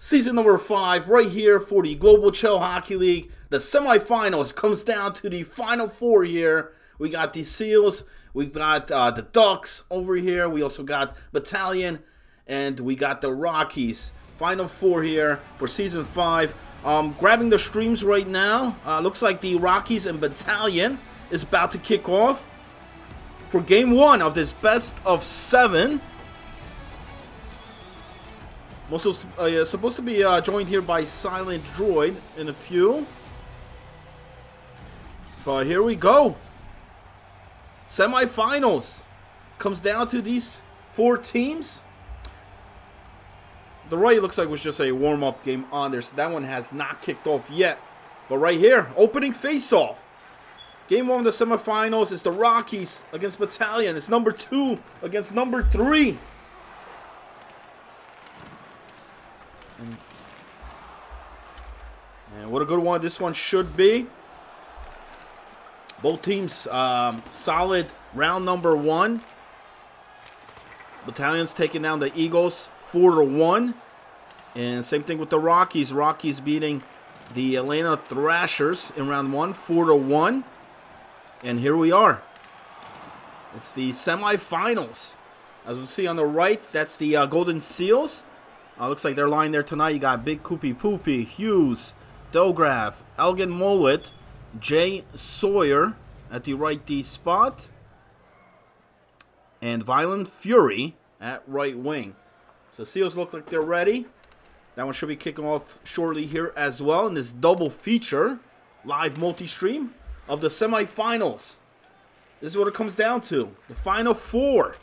Season number 5 right here for the Global CHEL Hockey League. The semifinals comes down to the final four here. We got the Seals, we got the Ducks over here. We also got Battalion, and we got the Rockies. Final four here for Season 5. Grabbing the streams right now. Looks like the Rockies and Battalion is about to kick off for Game 1 of this best of 7. I'm also supposed to be joined here by Silent Droid in a few. But here we go. Semifinals. Comes down to these four teams. The right looks like it was just a warm-up game on there, so that one has not kicked off yet. But right here, opening face-off. Game 1 of the semifinals is the Rockies against Battalion. It's number 2 against number 3. And what a good one this one should be. Both teams solid round number 1. Battalion's taking down the Eagles 4-1. And same thing with the Rockies. Rockies beating the Atlanta Thrashers in round 1 4-1. And here we are. It's the semifinals. As we see on the right, that's the Golden Seals. Looks like they're lying there tonight. You got Big Koopy Poopy, Hughes, Dograf, Elgin Mullet, Jay Sawyer at the right D spot, and Violent Fury at right wing. So Seals look like they're ready. That one should be kicking off shortly here as well in this double feature, live multi-stream of the semifinals. This is what it comes down to, the final four.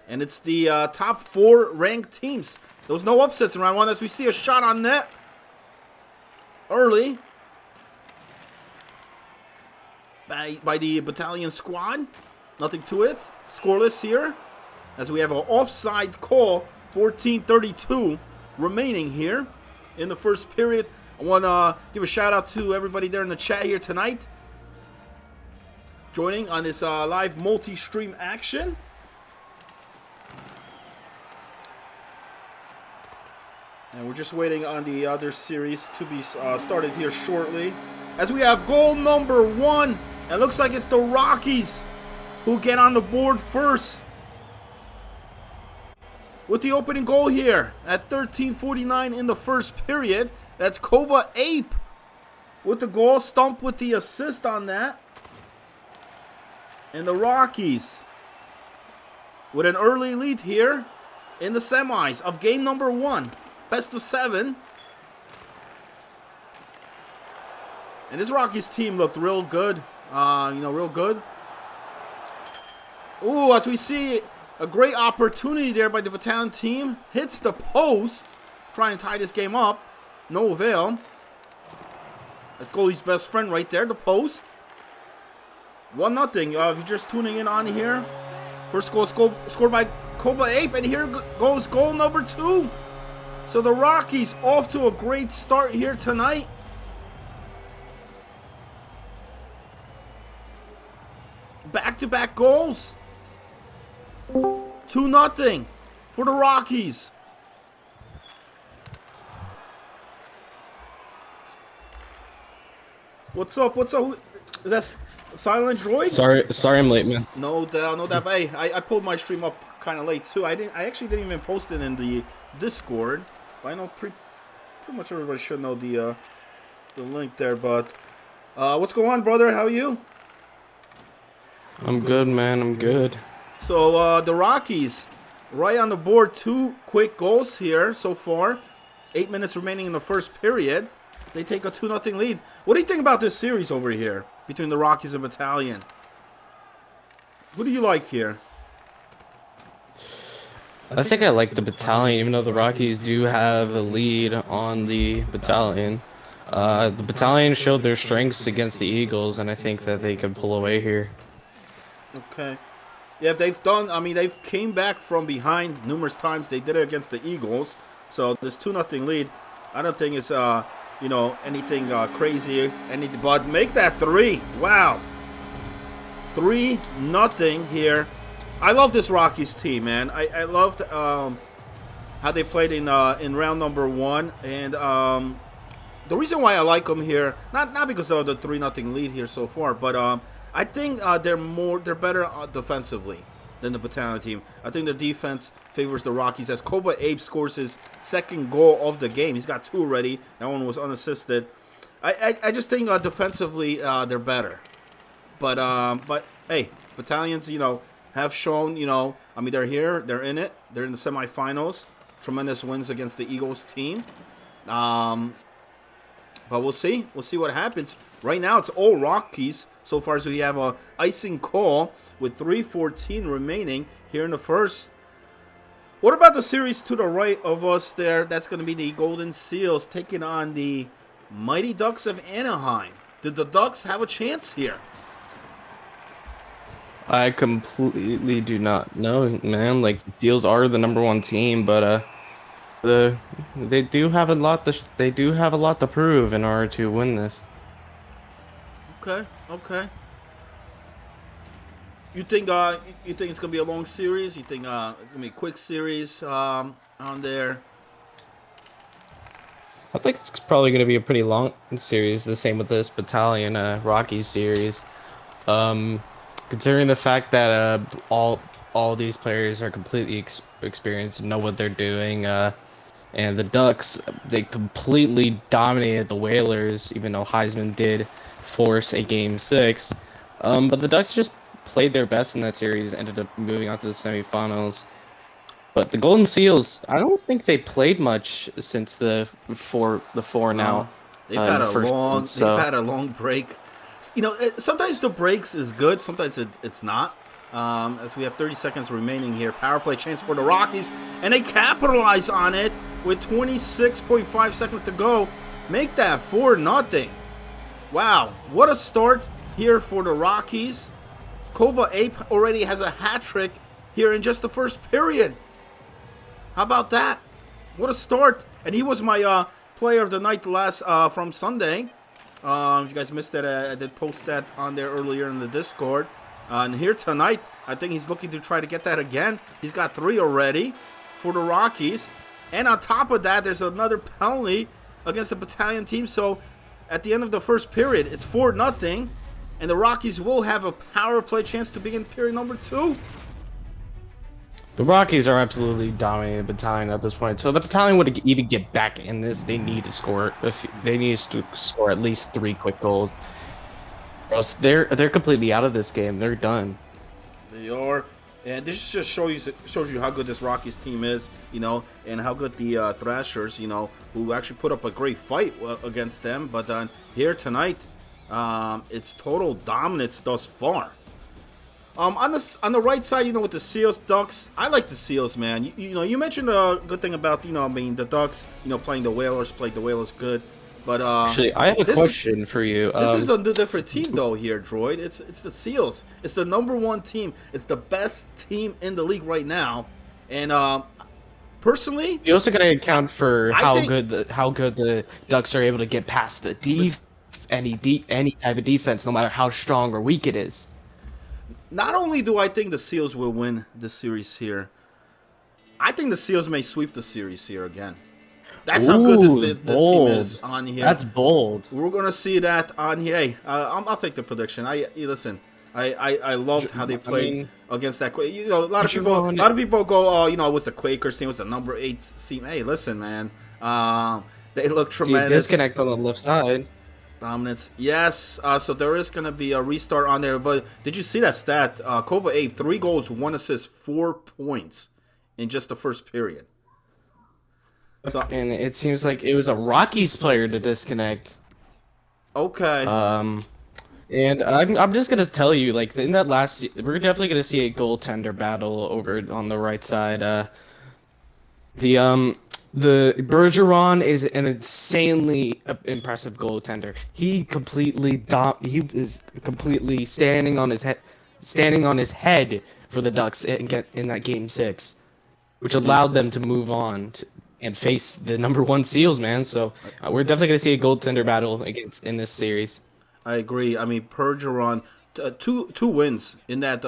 And it's the top 4 ranked teams. There was no upsets in round 1 as we see a shot on net early by the Battalion squad. Nothing to it. Scoreless here as we have an offside call. 14:32 remaining here in the first period. I want to give a shout out to everybody there in the chat here tonight, joining on this live multi-stream action. And we're just waiting on the other series to be started here shortly. As we have goal number 1. It looks like it's the Rockies who get on the board first with the opening goal here at 13:49 in the first period. That's Koba Ape with the goal. Stump with the assist on that. And the Rockies with an early lead here in the semis of game number 1. Best of 7. And this Rockies team looked real good. Real good. Ooh, as we see a great opportunity there by the Battalion team. Hits the post. Trying to tie this game up. No avail. That's goalie's best friend right there, the post. 1-0. If you're just tuning in on here. First goal scored by Koba Ape. And here goes goal number 2. So the Rockies off to a great start here tonight. Back-to-back goals. 2-0 for the Rockies. What's up? Is that Silent Droid? Sorry I'm late, man. No doubt. Hey, I pulled my stream up kind of late too. I actually didn't even post it in the Discord. I know pretty much everybody should know the link there, but what's going on, brother? How are you? I'm good, man. I'm good. So the Rockies right on the board. 2 quick goals here so far. 8 minutes remaining in the first period. They take a 2-0 lead. What do you think about this series over here between the Rockies and Battalion? Who do you like here? I think I like the Battalion, even though the Rockies do have a lead on the Battalion. The Battalion showed their strengths against the Eagles, and I think that they could pull away here. Okay. Yeah, they've came back from behind numerous times. They did it against the Eagles. So this 2-0 lead, I don't think it's anything crazy. But make that 3. Wow. 3-0 here. I love this Rockies team, man. I loved how they played in round number 1, and the reason why I like them here, not because of the 3-0 lead here so far, but I think they're better defensively than the Battalion team. I think their defense favors the Rockies as Koba Abe scores his second goal of the game. He's got 2 already. That one was unassisted. I just think defensively they're better. But hey, Battalions, have shown, I mean, they're here, they're in it, they're in the semifinals. Tremendous wins against the Eagles team. But we'll see what happens. Right now, it's all Rockies so far, so we have a icing call with 3:14 remaining here in the first. What about the series to the right of us there? That's going to be the Golden Seals taking on the Mighty Ducks of Anaheim. Did the Ducks have a chance here? I completely do not know, man. Like, the Seals are the #1 team, but they do have a lot to prove in order to win this. Okay. You think it's gonna be a long series? You think it's gonna be a quick series on there? I think it's probably going to be a pretty long series. The same with this Battalion Rockies series. Considering the fact that all these players are completely experienced and know what they're doing, and the Ducks, they completely dominated the Whalers, even though Heisman did force a Game 6. But the Ducks just played their best in that series, ended up moving on to the semifinals. But the Golden Seals, I don't think they played much since the four now. They've had a long break. Sometimes the breaks is good, sometimes it's not. As we have 30 seconds remaining here, power play chance for the Rockies, and they capitalize on it with 26.5 seconds to go. Make that 4-0. Wow, what a start here for the Rockies. Koba Ape already has a hat trick here in just the first period. How about that? What a start! And he was my player of the night from Sunday. If you guys missed that, I did post that on there earlier in the Discord. And here tonight, I think he's looking to try to get that again. He's got 3 already for the Rockies. And on top of that, there's another penalty against the Battalion team. So at the end of the first period, it's 4-0. And the Rockies will have a power play chance to begin period number 2. The Rockies are absolutely dominating the Battalion at this point. So the Battalion would even get back in this, they need to score. They need to score at least 3 quick goals. Or else they're completely out of this game. They're done. They are, and this just shows you how good this Rockies team is, and how good the Thrashers, who actually put up a great fight against them. But here tonight, it's total dominance thus far. On the right side, with the Seals, Ducks, I like the Seals, man. You mentioned a good thing about, the Ducks, playing the Whalers, played the Whalers good. But actually, I have a question for you. This is a different team, though, here, Droid. It's the Seals. It's the #1 team. It's the best team in the league right now. And personally, you also got to account for how good the Ducks are able to get past the any type of defense, no matter how strong or weak it is. Not only do I think the Seals will win the series here, I think the Seals may sweep the series here again. That's how good this team is on here. That's bold. We're gonna see that on here. Hey, I'll take the prediction. Listen. I loved how they played against that. A lot of people go, oh, it was the Quakers team, it was the number 8 team. Hey, listen, man. They look tremendous. See, disconnect on the left side. Dominance, yes. So there is going to be a restart on there. But did you see that stat? Koba Abe, 3 goals, 1 assist, 4 points in just the first period. So, and it seems like it was a Rockies player to disconnect. Okay. And I'm just gonna tell you, like, in that we're definitely gonna see a goaltender battle over on the right side. The Bergeron is an insanely impressive goaltender. He is completely standing on his head for the Ducks in that Game 6, which allowed them to move on and face the #1 Seals, man. So we're definitely gonna see a goaltender battle in this series. I agree. I mean, Bergeron, two wins in that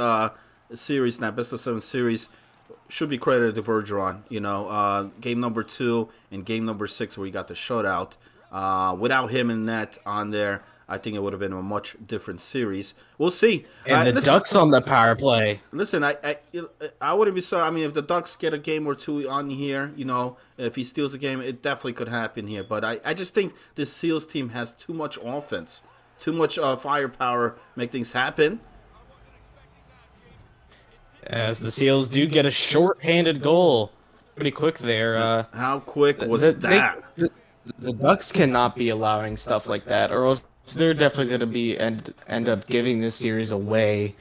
series, in that best of 7 series. should be credited to Bergeron. Game number 2 and game number 6 where he got the shutout. Without him in net on there, I think it would have been a much different series. We'll see. And the Ducks on the power play. Listen, I wouldn't be sorry. I mean, if the Ducks get a game or two on here, if he steals a game, it definitely could happen here. But I just think this Seals team has too much offense, too much firepower, make things happen. As the Seals do get a short-handed goal pretty quick there. How quick was that? The Ducks cannot be allowing stuff like that, or else they're definitely going to be end up giving this series away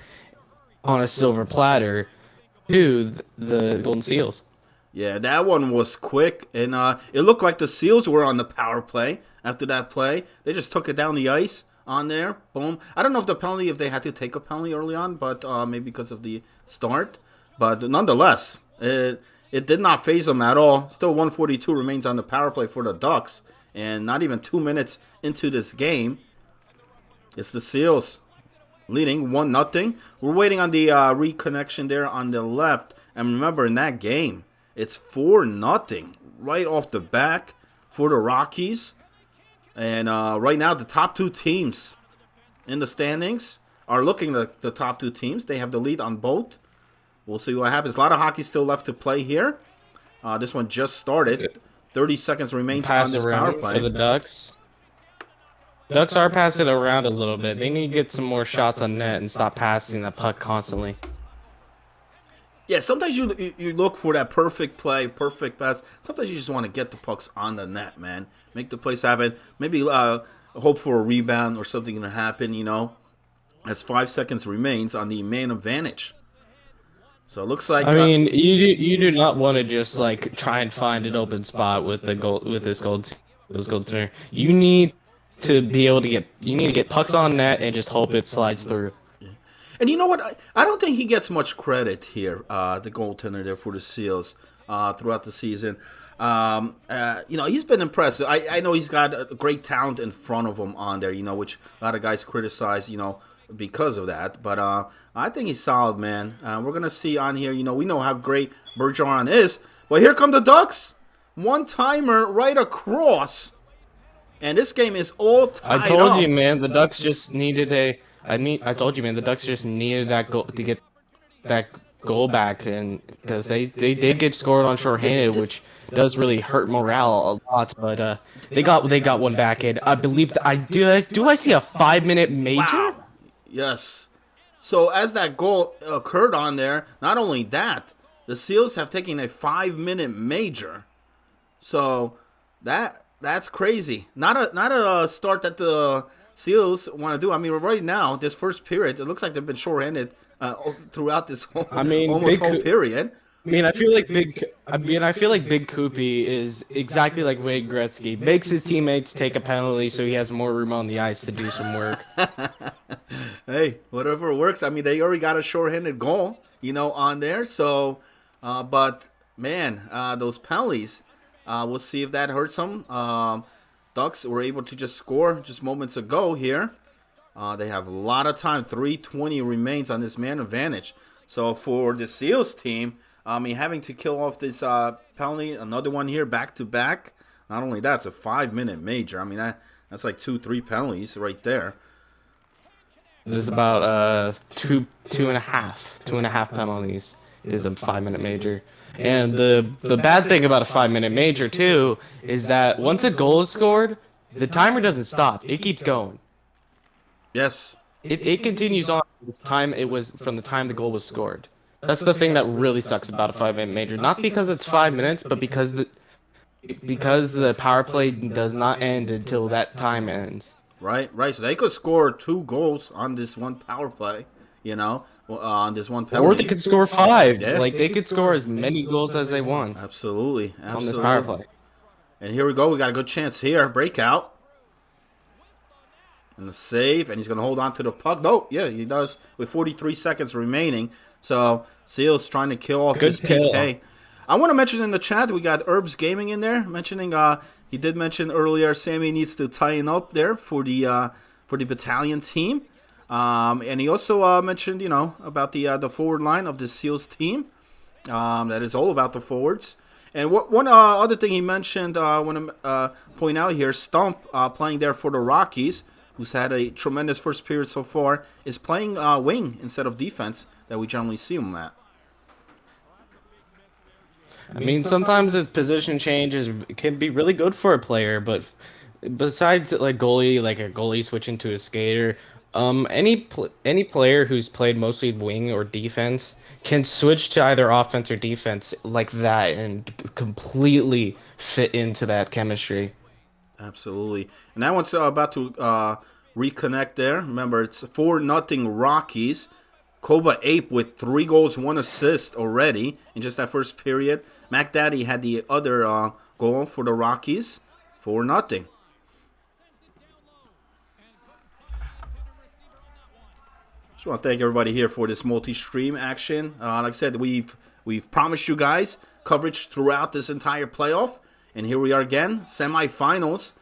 on a silver platter to the Golden Seals. Yeah, that one was quick, and it looked like the Seals were on the power play after that play. They just took it down the ice on there. Boom. I don't know if they had to take a penalty early on, but maybe because of the start. But nonetheless, it did not faze them at all. Still 142 remains on the power play for the Ducks, and not even 2 minutes into this game, it's the Seals leading 1-0. We're waiting on the reconnection there on the left. And remember, in that game, it's 4-0 right off the back for the Rockies. And right now, the top 2 teams in the standings are looking at the top 2 teams. They have the lead on both. We'll see what happens. A lot of hockey still left to play here. This one just started. 30 seconds remains on this power play. For the Ducks. Ducks are passing around a little bit. They need to get some more shots on net and stop passing the puck constantly. Yeah, sometimes you look for that perfect play, perfect pass. Sometimes you just want to get the pucks on the net, man. Make the plays happen. Maybe hope for a rebound or something to happen, as 5 seconds remains on the man advantage. So it looks like... I mean, you do not want to just, try and find an open spot with this gold center. You need to be able to get pucks on net and just hope it slides through. And you know what? I don't think he gets much credit here, the goaltender there for the Seals throughout the season. He's been impressive. I know he's got a great talent in front of him on there, which a lot of guys criticize, because of that. But I think he's solid, man. We're going to see on here, we know how great Bergeron is. But here come the Ducks. One-timer right across. And this game is all tied up. I told you, man, the Ducks just needed I told you, man, the Ducks just needed that goal to get that goal back, and because they did get scored on shorthanded, which does really hurt morale a lot. But they got one back, and I believe I see a 5-minute major. Wow. Yes. So as that goal occurred on there, not only that, the Seals have taken a 5-minute major. So that's crazy. Not a start that the Seals want to do. I mean, right now, this first period, it looks like they've been short-handed throughout this whole whole period. I feel like Big Koopy is exactly like Wade Gretzky. Makes his teammates take a penalty so he has more room on the ice to do some work. Hey, whatever works. I mean, they already got a short-handed goal, on there. So, but man, those penalties. We'll see if that hurts them. Ducks were able to just score just moments ago here. They have a lot of time. 3:20 remains on this man advantage. So for the Seals team, having to kill off this penalty, another one here back to back. Not only that, it's a 5-minute major. I mean, that's like 2-3 penalties right there. There's about two and a half penalties is a 5-minute major. And the bad thing about a 5-minute major too is that once a goal is scored, the timer doesn't stop. It keeps going. Yes. It continues on this time it was from the time the goal was scored. That's the thing that really sucks about a 5-minute major. Not because it's 5 minutes, but because the power play does not end until that time ends. Right. So they could score 2 goals on this one power play, on this one penalty. Or they could score 5. Yeah. They could score as many goals as they want. Absolutely. On this power play. And here we go. We got a good chance here. Breakout. And the save. And he's going to hold on to the puck. No, yeah, he does with 43 seconds remaining. So Seals trying to kill off this PK. I want to mention in the chat, we got Herbs Gaming in there mentioning, he did mention earlier Sammy needs to tighten up there for the battalion team. And he also mentioned, about the forward line of the Seals team. That is all about the forwards. And one other thing he mentioned, I want to point out here, Stump playing there for the Rockies, who's had a tremendous first period so far, is playing wing instead of defense that we generally see him at. I mean, sometimes a position change can be really good for a player, but besides like a goalie switching to a skater, any player who's played mostly wing or defense can switch to either offense or defense like that and completely fit into that chemistry. Absolutely. And that one's about to reconnect there. Remember, it's 4-0 Rockies. Koba Ape with 3 goals, 1 assist already in just that first period. Mac Daddy had the other goal for the Rockies. 4-0. Just want to thank everybody here for this multi-stream action. Like I said, we've promised you guys coverage throughout this entire playoff. And here we are again, semifinals,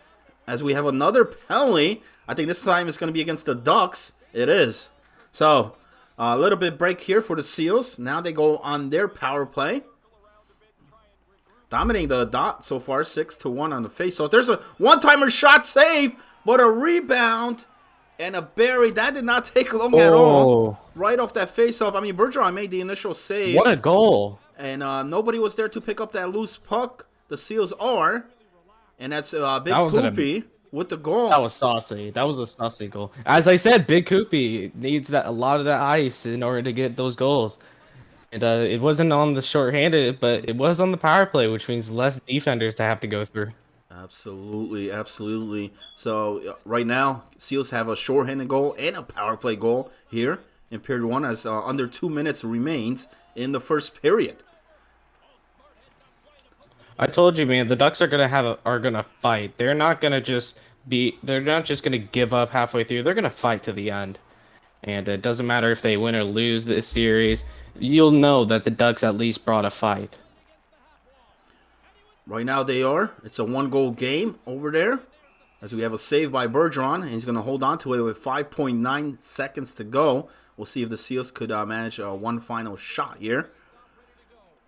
as we have another penalty. I think this time it's going to be against the Ducks. It is. So, a little bit break here for the Seals. Now they go on their power play. Dominating the dot so far, 6-1 on the face. So there's a one-timer shot save, but a rebound and a bury. That did not take long at all. Right off that face-off. I mean, Bergeron made the initial save. What a goal. And nobody was there to pick up that loose puck. The Seals are. And that's Big Poopy with the goal. That was saucy. That was a saucy goal. As I said, Big Poopy needs a lot of that ice in order to get those goals. And it wasn't on the shorthanded, but it was on the power play, which means less defenders to have to go through. Absolutely, absolutely. So right now, Seals have a shorthanded goal and a power play goal here in period 1 as under 2 minutes remains in the first period. I told you, man, the Ducks are gonna fight. They're not gonna just gonna give up halfway through. They're gonna fight to the end. And it doesn't matter if they win or lose this series. You'll know that the Ducks at least brought a fight. Right now they are. It's a 1-goal game over there. As we have a save by Bergeron. And he's going to hold on to it with 5.9 seconds to go. We'll see if the Seals could manage one final shot here.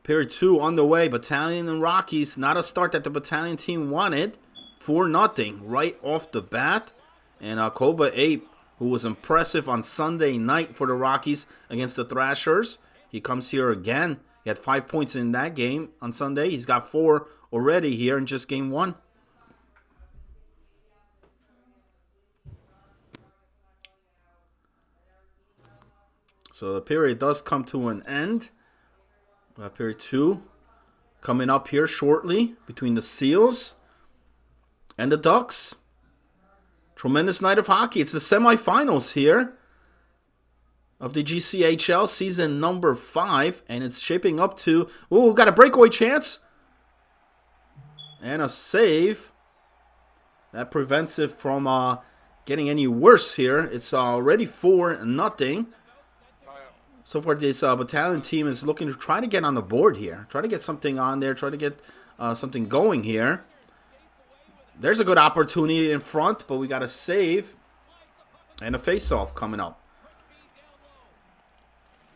Period 2 underway. Battalion and Rockies. Not a start that the Battalion team wanted. 4-0 right off the bat. And Koba Ape, who was impressive on Sunday night for the Rockies against the Thrashers. He comes here again. He had 5 points in that game on Sunday. He's got 4 already here in just game 1. So the period does come to an end. Period 2 coming up here shortly between the Seals and the Ducks. Tremendous night of hockey. It's the semifinals here of the GCHL season number 5. And it's shaping up to... Ooh, we've got a breakaway chance. And a save. That prevents it from getting any worse here. It's already 4-0. So far, this Battalion team is looking to try to get on the board here. Try to get something on there. Try to get something going here. There's a good opportunity in front, but we got a save and a face-off coming up.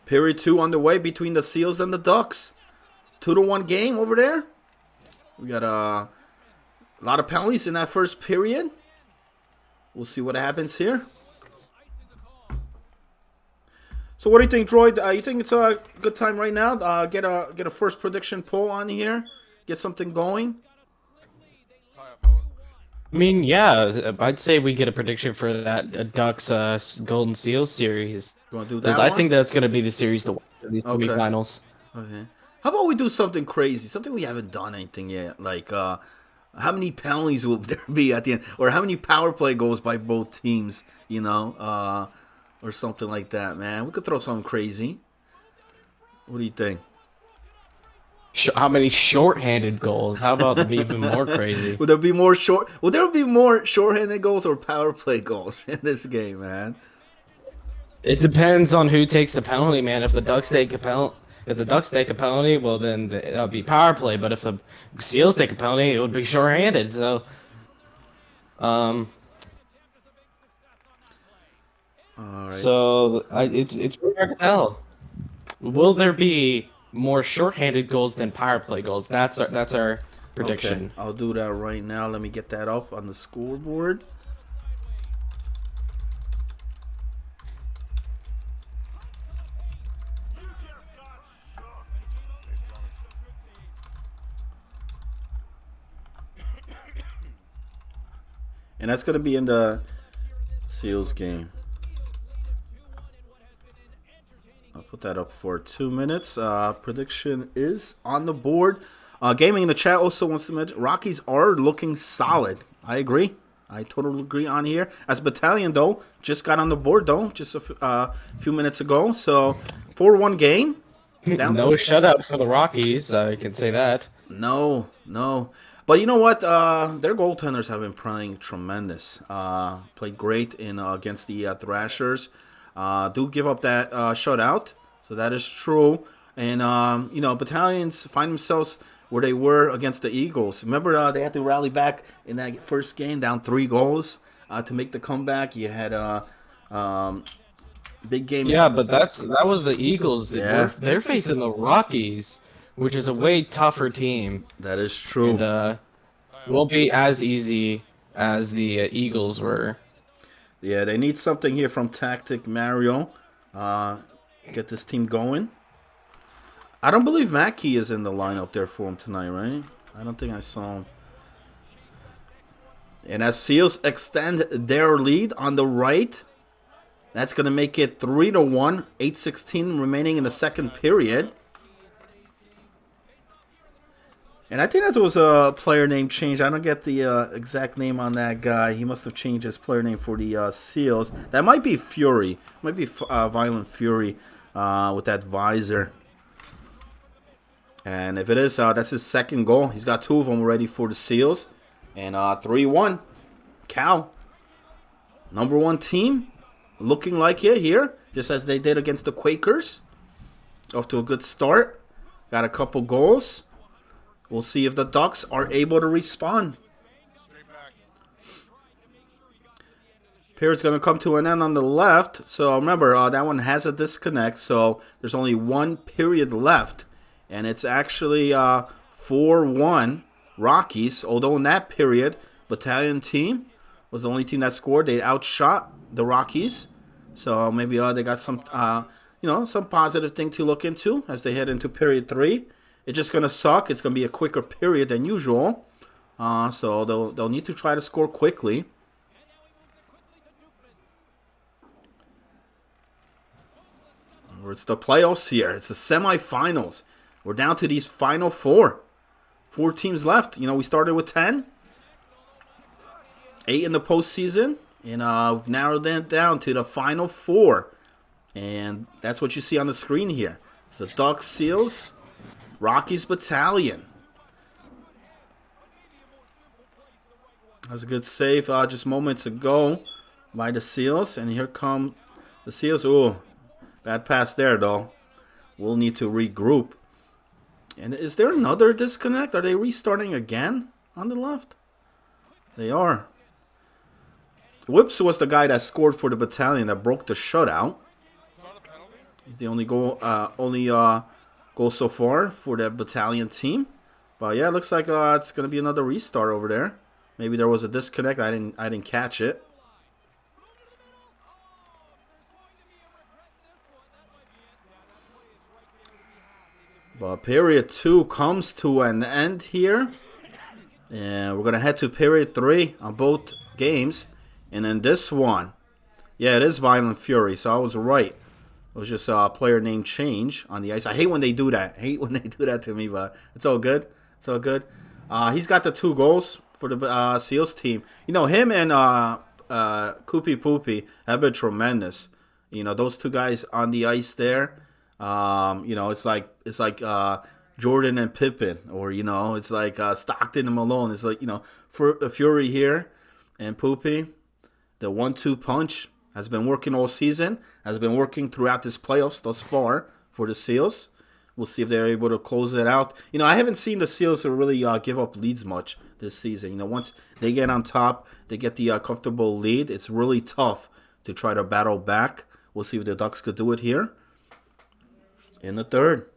Period 2 underway between the Seals and the Ducks. 2-1 game over there. We got a lot of penalties in that first period. We'll see what happens here. So what do you think, Droid? You think it's a good time right now? Get a first prediction poll on here. Get something going. I mean, yeah, I'd say we get a prediction for that Ducks Golden Seals series. You want to do that? I think that's going to be the series to watch for these semifinals. Okay. How about we do something crazy? Something we haven't done anything yet. Like, how many penalties will there be at the end? Or how many power play goals by both teams, you know? Or something like that, man. We could throw something crazy. What do you think? How many short-handed goals? How about even more crazy? Would there be more short-handed goals or power play goals in this game, man? It depends on who takes the penalty, man. If the Ducks take a penalty, well then it'll be power play. But if the Seals take a penalty, it would be short-handed. So, All right. so it's pretty hard to tell. Will there be more shorthanded goals than power play goals. That's our Okay, prediction. I'll do that right now. Let me get that up on the scoreboard. And that's going to be in the Seals game. I'll put that up for 2 minutes. Prediction is on the board. Gaming in the chat also wants to mention Rockies are looking solid. I agree. I totally agree on here. As Battalion, though, just got on the board, though, just a few minutes ago. So, 4-1 game. Down No shutout for the Rockies. I can say that. No, no. But you know what? Their goaltenders have been playing tremendous. Played great in against the Thrashers. Do give up that shutout, so that is true. And Battalions find themselves where they were against the Eagles. Remember, they had to rally back in that first game, down 3 goals to make the comeback. You had big games. Yeah, but that was the Eagles. Yeah. They're facing the Rockies, which is a way tougher team, That is true. and won't be as easy as the Eagles were. Yeah, they need something here from Tactic Mario. Get this team going. I don't believe Mackey is in the lineup there for him tonight, right? I don't think I saw him. And as Seals extend their lead on the right, that's going to make it 3-1. 8:16 remaining in the second period. And I think that was a player name change. I don't get the exact name on that guy. He must have changed his player name for the Seals. That might be Fury. Might be Violent Fury with that visor. And if it is, that's his second goal. He's got 2 of them already for the Seals. And 3-1. Cal. Number 1 team. Looking like it here. Just as they did against the Quakers. Off to a good start. Got a couple goals. We'll see if the Ducks are able to respond. Period's going to come to an end on the left. So remember, that one has a disconnect. So there's only 1 period left. And it's actually 4-1 Rockies. Although in that period, Battalion team was the only team that scored. They outshot the Rockies. So maybe they got some positive thing to look into as they head into period 3. It's just going to suck. It's going to be a quicker period than usual. So they'll need to try to score quickly. It's the playoffs here. It's the semifinals. We're down to these final 4. 4 teams left. We started with 10. 8 in the postseason. And we've narrowed it down to the final 4. And that's what you see on the screen here. It's the Ducks, Seals, Rockies, Battalion. That was a good save just moments ago by the Seals. And here come the Seals. Ooh, bad pass there, though. We'll need to regroup. And is there another disconnect? Are they restarting again on the left? They are. Whips was the guy that scored for the Battalion that broke the shutout. He's the only goal so far for that Battalion team. But yeah, it looks like it's gonna be another restart over there. Maybe there was a disconnect. I didn't catch it. But period 2 comes to an end here. And we're going to head to period 3 on both games. And in this one, yeah, it is Violent Fury. So I was right. It was just a player name change on the ice. I hate when they do that. I hate when they do that to me, but it's all good. It's all good. He's got the 2 goals for the Seals team. Him and Koopy Poopy have been tremendous. Those 2 guys on the ice there. It's like Jordan and Pippen, or it's like Stockton and Malone. It's like for Fury here and Poopy, the 1-2 punch has been working all season. Has been working throughout this playoffs thus far for the Seals. We'll see if they're able to close it out. I haven't seen the Seals really give up leads much this season. Once they get on top, they get the comfortable lead. It's really tough to try to battle back. We'll see if the Ducks could do it here in the third.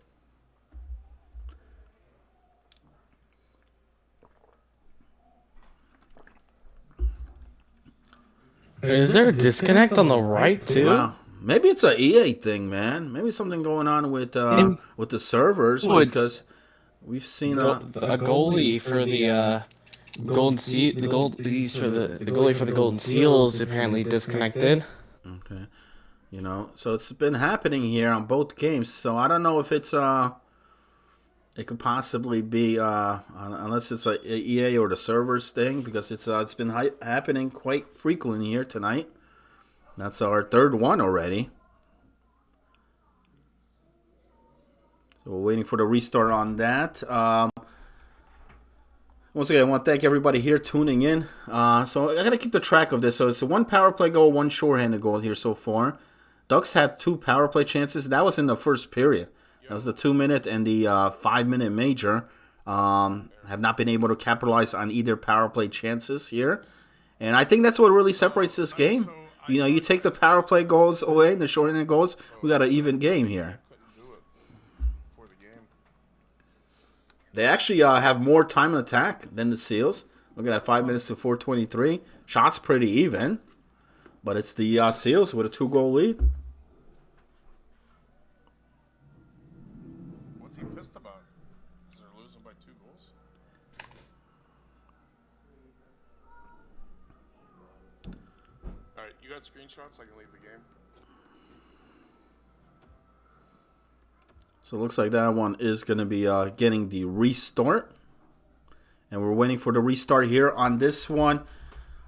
Is there a disconnect on the right too? Wow. Maybe it's a EA thing, man. Maybe something going on And with the servers oh, it's because we've seen a goalie for the Golden Sea, the goalies for the goalie for the Golden Seals apparently disconnected. okay. So it's been happening here on both games. So I don't know if it could possibly be unless it's a EA or the servers thing because it's been happening quite frequently here tonight. That's our third one already. So we're waiting for the restart on that. Once again, I want to thank everybody here tuning in. So I got to keep the track of this. So it's one power play goal, one shorthanded goal here so far. Ducks had 2 power play chances. That was in the first period. That was the 2-minute and the 5-minute major. Have not been able to capitalize on either power play chances here. And I think that's what really separates this game. You take the power play goals away, the shorthanded goals, we got an even game here. They actually have more time in attack than the Seals. Look at that, 5 minutes to 4:23. Shots pretty even. But it's the Seals with a 2-goal lead. What's he pissed about? Because they're losing by 2 goals? Alright, you got screenshots? I can leave the game. So it looks like that one is going to be getting the restart. And we're waiting for the restart here on this one.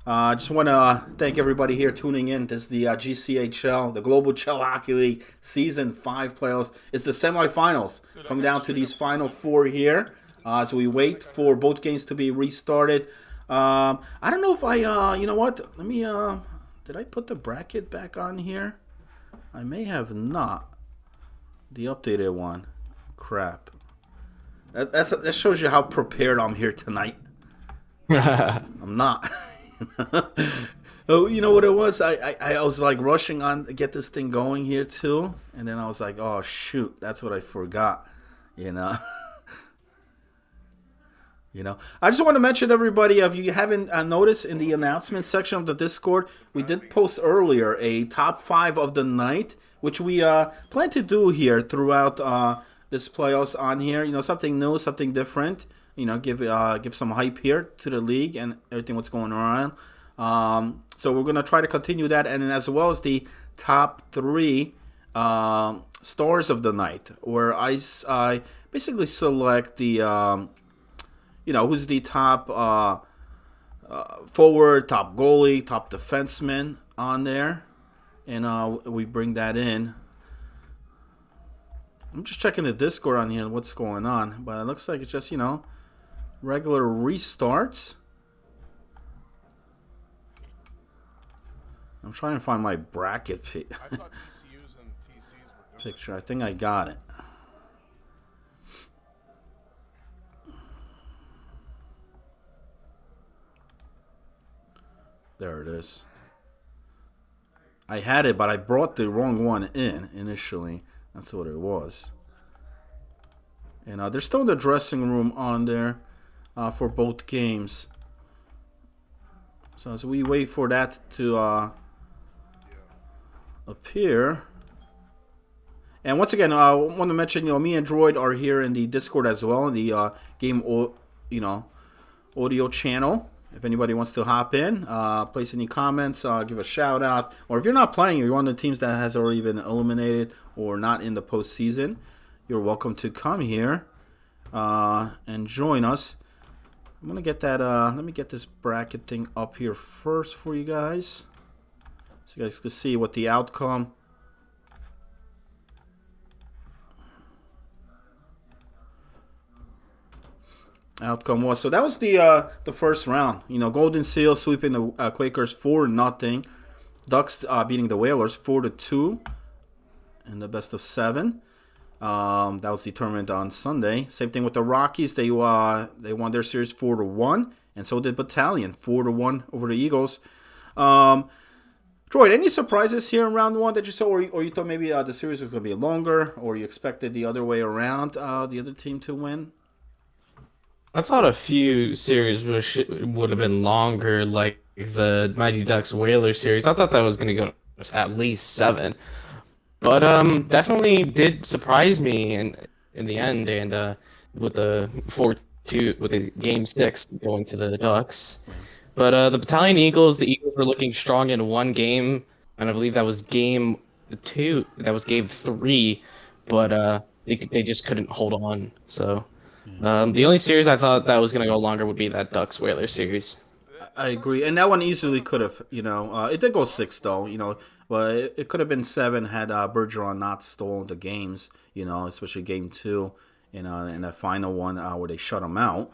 I just want to thank everybody here tuning in. This is the GCHL, the Global CHEL Hockey League Season 5 playoffs. It's the semifinals. Coming down to these final 4 here as we wait for both games to be restarted. I don't know if you know what? Let me, did I put the bracket back on here? I may have not. The updated one. Crap. That shows you how prepared I'm here tonight. I'm not. Oh, you know what it was? I was like rushing on to get this thing going here too, and then I was like, oh shoot, that's what I forgot. You know. I just want to mention everybody, if you haven't noticed in the announcement section of the Discord, we did post earlier a top 5 of the night, which we plan to do here throughout this playoffs on here. Something new, something different. Give some hype here to the league and everything what's going on. So we're gonna try to continue that, and then as well as the top 3 stars of the night, where I basically select the who's the top forward, top goalie, top defenseman on there, and we bring that in. I'm just checking the Discord on here, what's going on, but it looks like it's just regular restarts. I'm trying to find my bracket I thought TCUs and TCs were doing picture. I think I got it. There it is. I had it, but I brought the wrong one in initially. That's what it was. And they're still in the dressing room on there for both games. So as we wait for that to appear. And once again, I want to mention, me and Droid are here in the Discord as well, in the game, audio channel. If anybody wants to hop in, place any comments, give a shout out, or if you're not playing, you're one of the teams that has already been eliminated or not in the postseason, you're welcome to come here and join us. I'm gonna get that. Let me get this bracket thing up here first for you guys, so you guys can see what the outcome. Was. So that was the first round. Golden Seals sweeping the Quakers 4-0. Ducks beating the Whalers 4-2 in the best of 7. That was determined on Sunday. Same thing with the Rockies. They won their series 4-1, and so did Battalion 4-1 over the Eagles. Troy, any surprises here in round 1 that you saw, or you thought maybe the series was going to be longer, or you expected the other way around, the other team to win? I thought a few series would have been longer, like the Mighty Ducks Whalers series. I thought that was going to go at least 7. But definitely did surprise me in the end, and with the 4-2 with the game 6 going to the Ducks. But the Battalion Eagles, the Eagles were looking strong in one game, and I believe that was game 2. That was game 3, but they just couldn't hold on. So the only series I thought that was gonna go longer would be that Ducks Whalers series. I agree, and that one easily could have, it did go 6 though, but it could have been 7 had Bergeron not stolen the games, especially game 2, and the final one where they shut him out.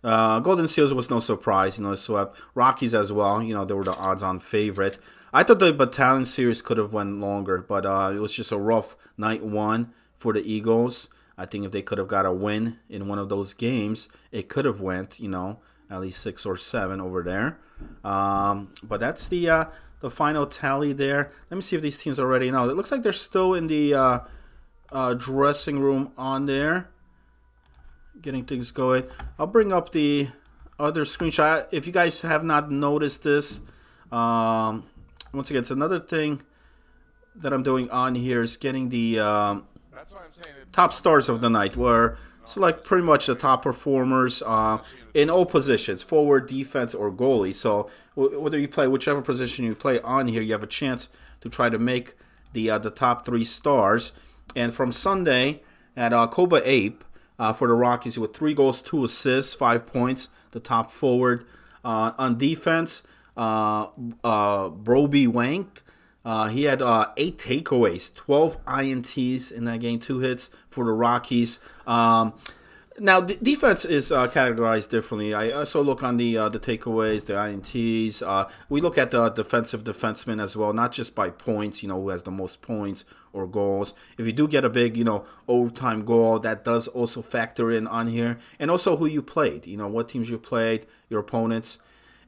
Golden Seals was no surprise, swept Rockies as well. They were the odds-on favorite. I thought the Battalion series could have went longer, but it was just a rough night 1 for the Eagles. I think if they could have got a win in one of those games, it could have went, at least 6 or 7 over there. But that's the final tally there. Let me see if these teams are ready now. It looks like they're still in the dressing room on there, getting things going. I'll bring up the other screenshot. If you guys have not noticed this, once again, it's another thing that I'm doing on here is getting the That's what I'm saying. top stars of the night, where select pretty much the top performers in all positions, forward, defense, or goalie. So whether you play whichever position you play on here, you have a chance to try to make the top 3 stars. And from Sunday at Koba Ape for the Rockies with 3 goals, 2 assists, 5 points, the top forward. On defense, Broby Wanked. He had 8 takeaways, 12 INTs in that game, 2 hits for the Rockies. Now, defense is categorized differently. I also look on the takeaways, the INTs. We look at the defensive defenseman as well, not just by points, who has the most points or goals. If you do get a big, overtime goal, that does also factor in on here. And also who you played, what teams you played, your opponents.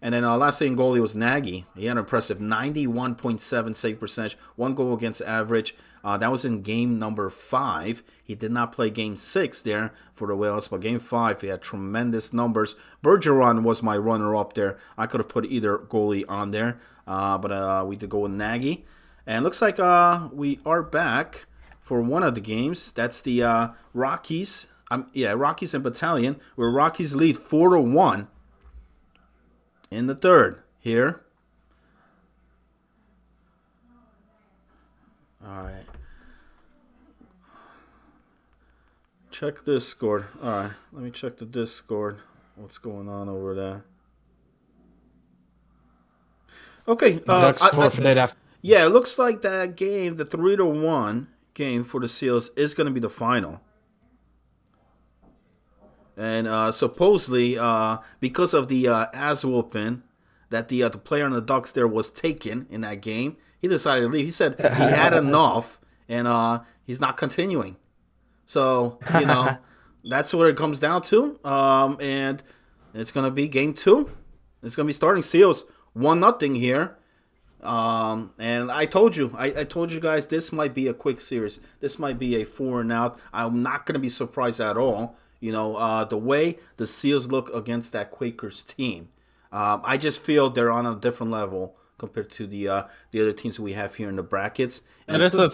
And then last thing, goalie was Nagy. He had an impressive 91.7 save percentage, 1 goal against average. That was in game number 5. He did not play game 6 there for the Whales, but game 5 he had tremendous numbers. Bergeron was my runner-up there. I could have put either goalie on there, but we did go with Nagy. And looks like we are back for one of the games. That's the Rockies. Rockies and Battalion, where Rockies lead 4-1. In the third here. All right. Check Discord. All right. Let me check the Discord. What's going on over there? Okay. Ducks forfeited after. Yeah, it looks like that game, the 3-1 game for the Seals, is going to be the final. And supposedly, because of the ass whooping that the player on the Ducks there was taken in that game, he decided to leave. He said he had enough, and he's not continuing. So, that's what it comes down to. And it's going to be game 2. It's going to be starting Seals 1-0 here. And I told you, I told you guys this might be a quick series. This might be a 4-0. I'm not going to be surprised at all. The way the Seals look against that Quakers team, I just feel they're on a different level compared to the other teams we have here in the brackets. And that's the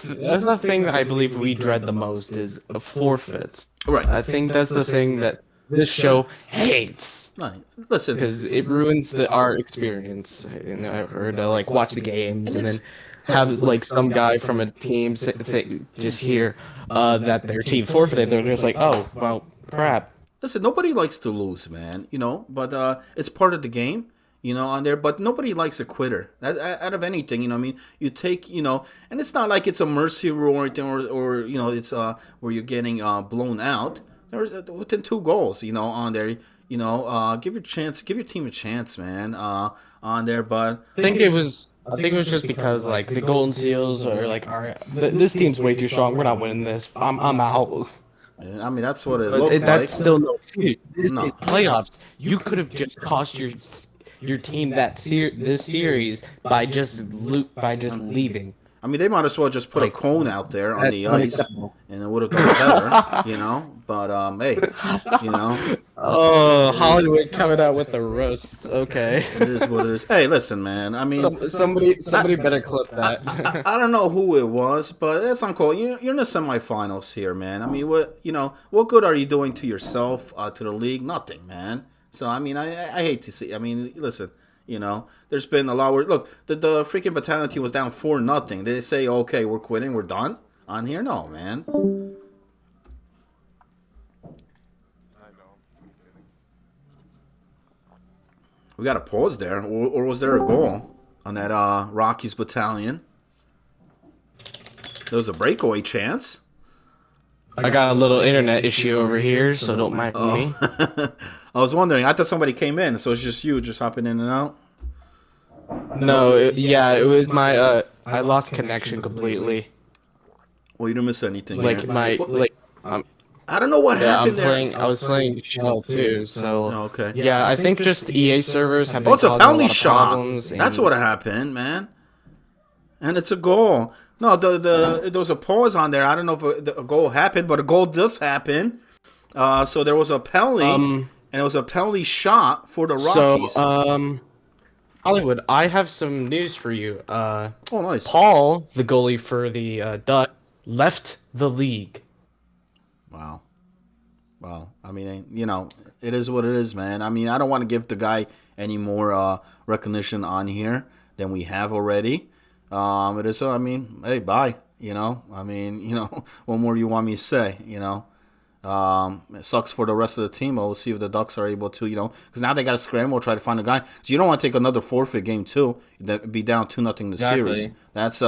thing that I believe we dread the most is forfeits. Right. I think that's the thing that this show hates. Right. Listen, because it ruins our experience, or to watch the games and then have some guy from a team just hear that their team forfeited. They're just like, oh well, crap. Listen, nobody likes to lose, man. But it's part of the game. On there, but nobody likes a quitter. Out of anything, you take, and it's not like it's a mercy rule or anything, or it's where you're getting blown out. There's within 2 goals, on there. Give your team a chance, man. On there, but I think it was just because the Golden Seals are all right, this team's way too strong. We're not winning this. I'm out. I mean, that's what it looked like. That's still no excuse. This is playoffs. You could have just cost your team this series by just leaving. I mean, they might as well just put a cone out there on the ice, and it would have done better, But hey, Oh, It is. Hollywood coming out with the roasts. Okay. It is what it is. Hey, listen, man. I mean, Somebody better clip that. I don't know who it was, but that's uncool. You're in the semifinals here, man. I mean, what good are you doing to yourself, to the league? Nothing, man. So I mean, I hate to see. I mean, listen, there's been a lot. Look, the freaking battalion team was down 4-0. They say, okay, we're quitting, we're done on here. No, man. I know. I'm kidding. We got a pause there, or was there a goal on that Rockies battalion? There was a breakaway chance. I got a little internet issue over here, so don't mind me. I was wondering. I thought somebody came in, so it's just you just hopping in and out. No, it was my I lost connection completely. Well, you didn't miss anything. Like here. my like I don't know what happened I was playing CHEL too, so Oh, okay. yeah, I think just the EA servers have been Oh, it's a causing a penalty lot of shot. problems. That's what happened, man. And it's a goal. No, there was a pause on there. I don't know if a goal happened, but a goal does happen. So there was a penalty, and it was a penalty shot for the Rockies. So, Hollywood, I have some news for you. Oh, nice. Paul, the goalie for the Duck, left the league. Wow. Well, I mean, it is what it is, man. I mean, I don't want to give the guy any more recognition on here than we have already. It is. I mean, hey, bye. I mean, what more do you want me to say? It sucks for the rest of the team. But we'll see if the Ducks are able to, because now they got to scramble, try to find a guy. Because you don't want to take another forfeit game too. Be down 2-0 the series. That's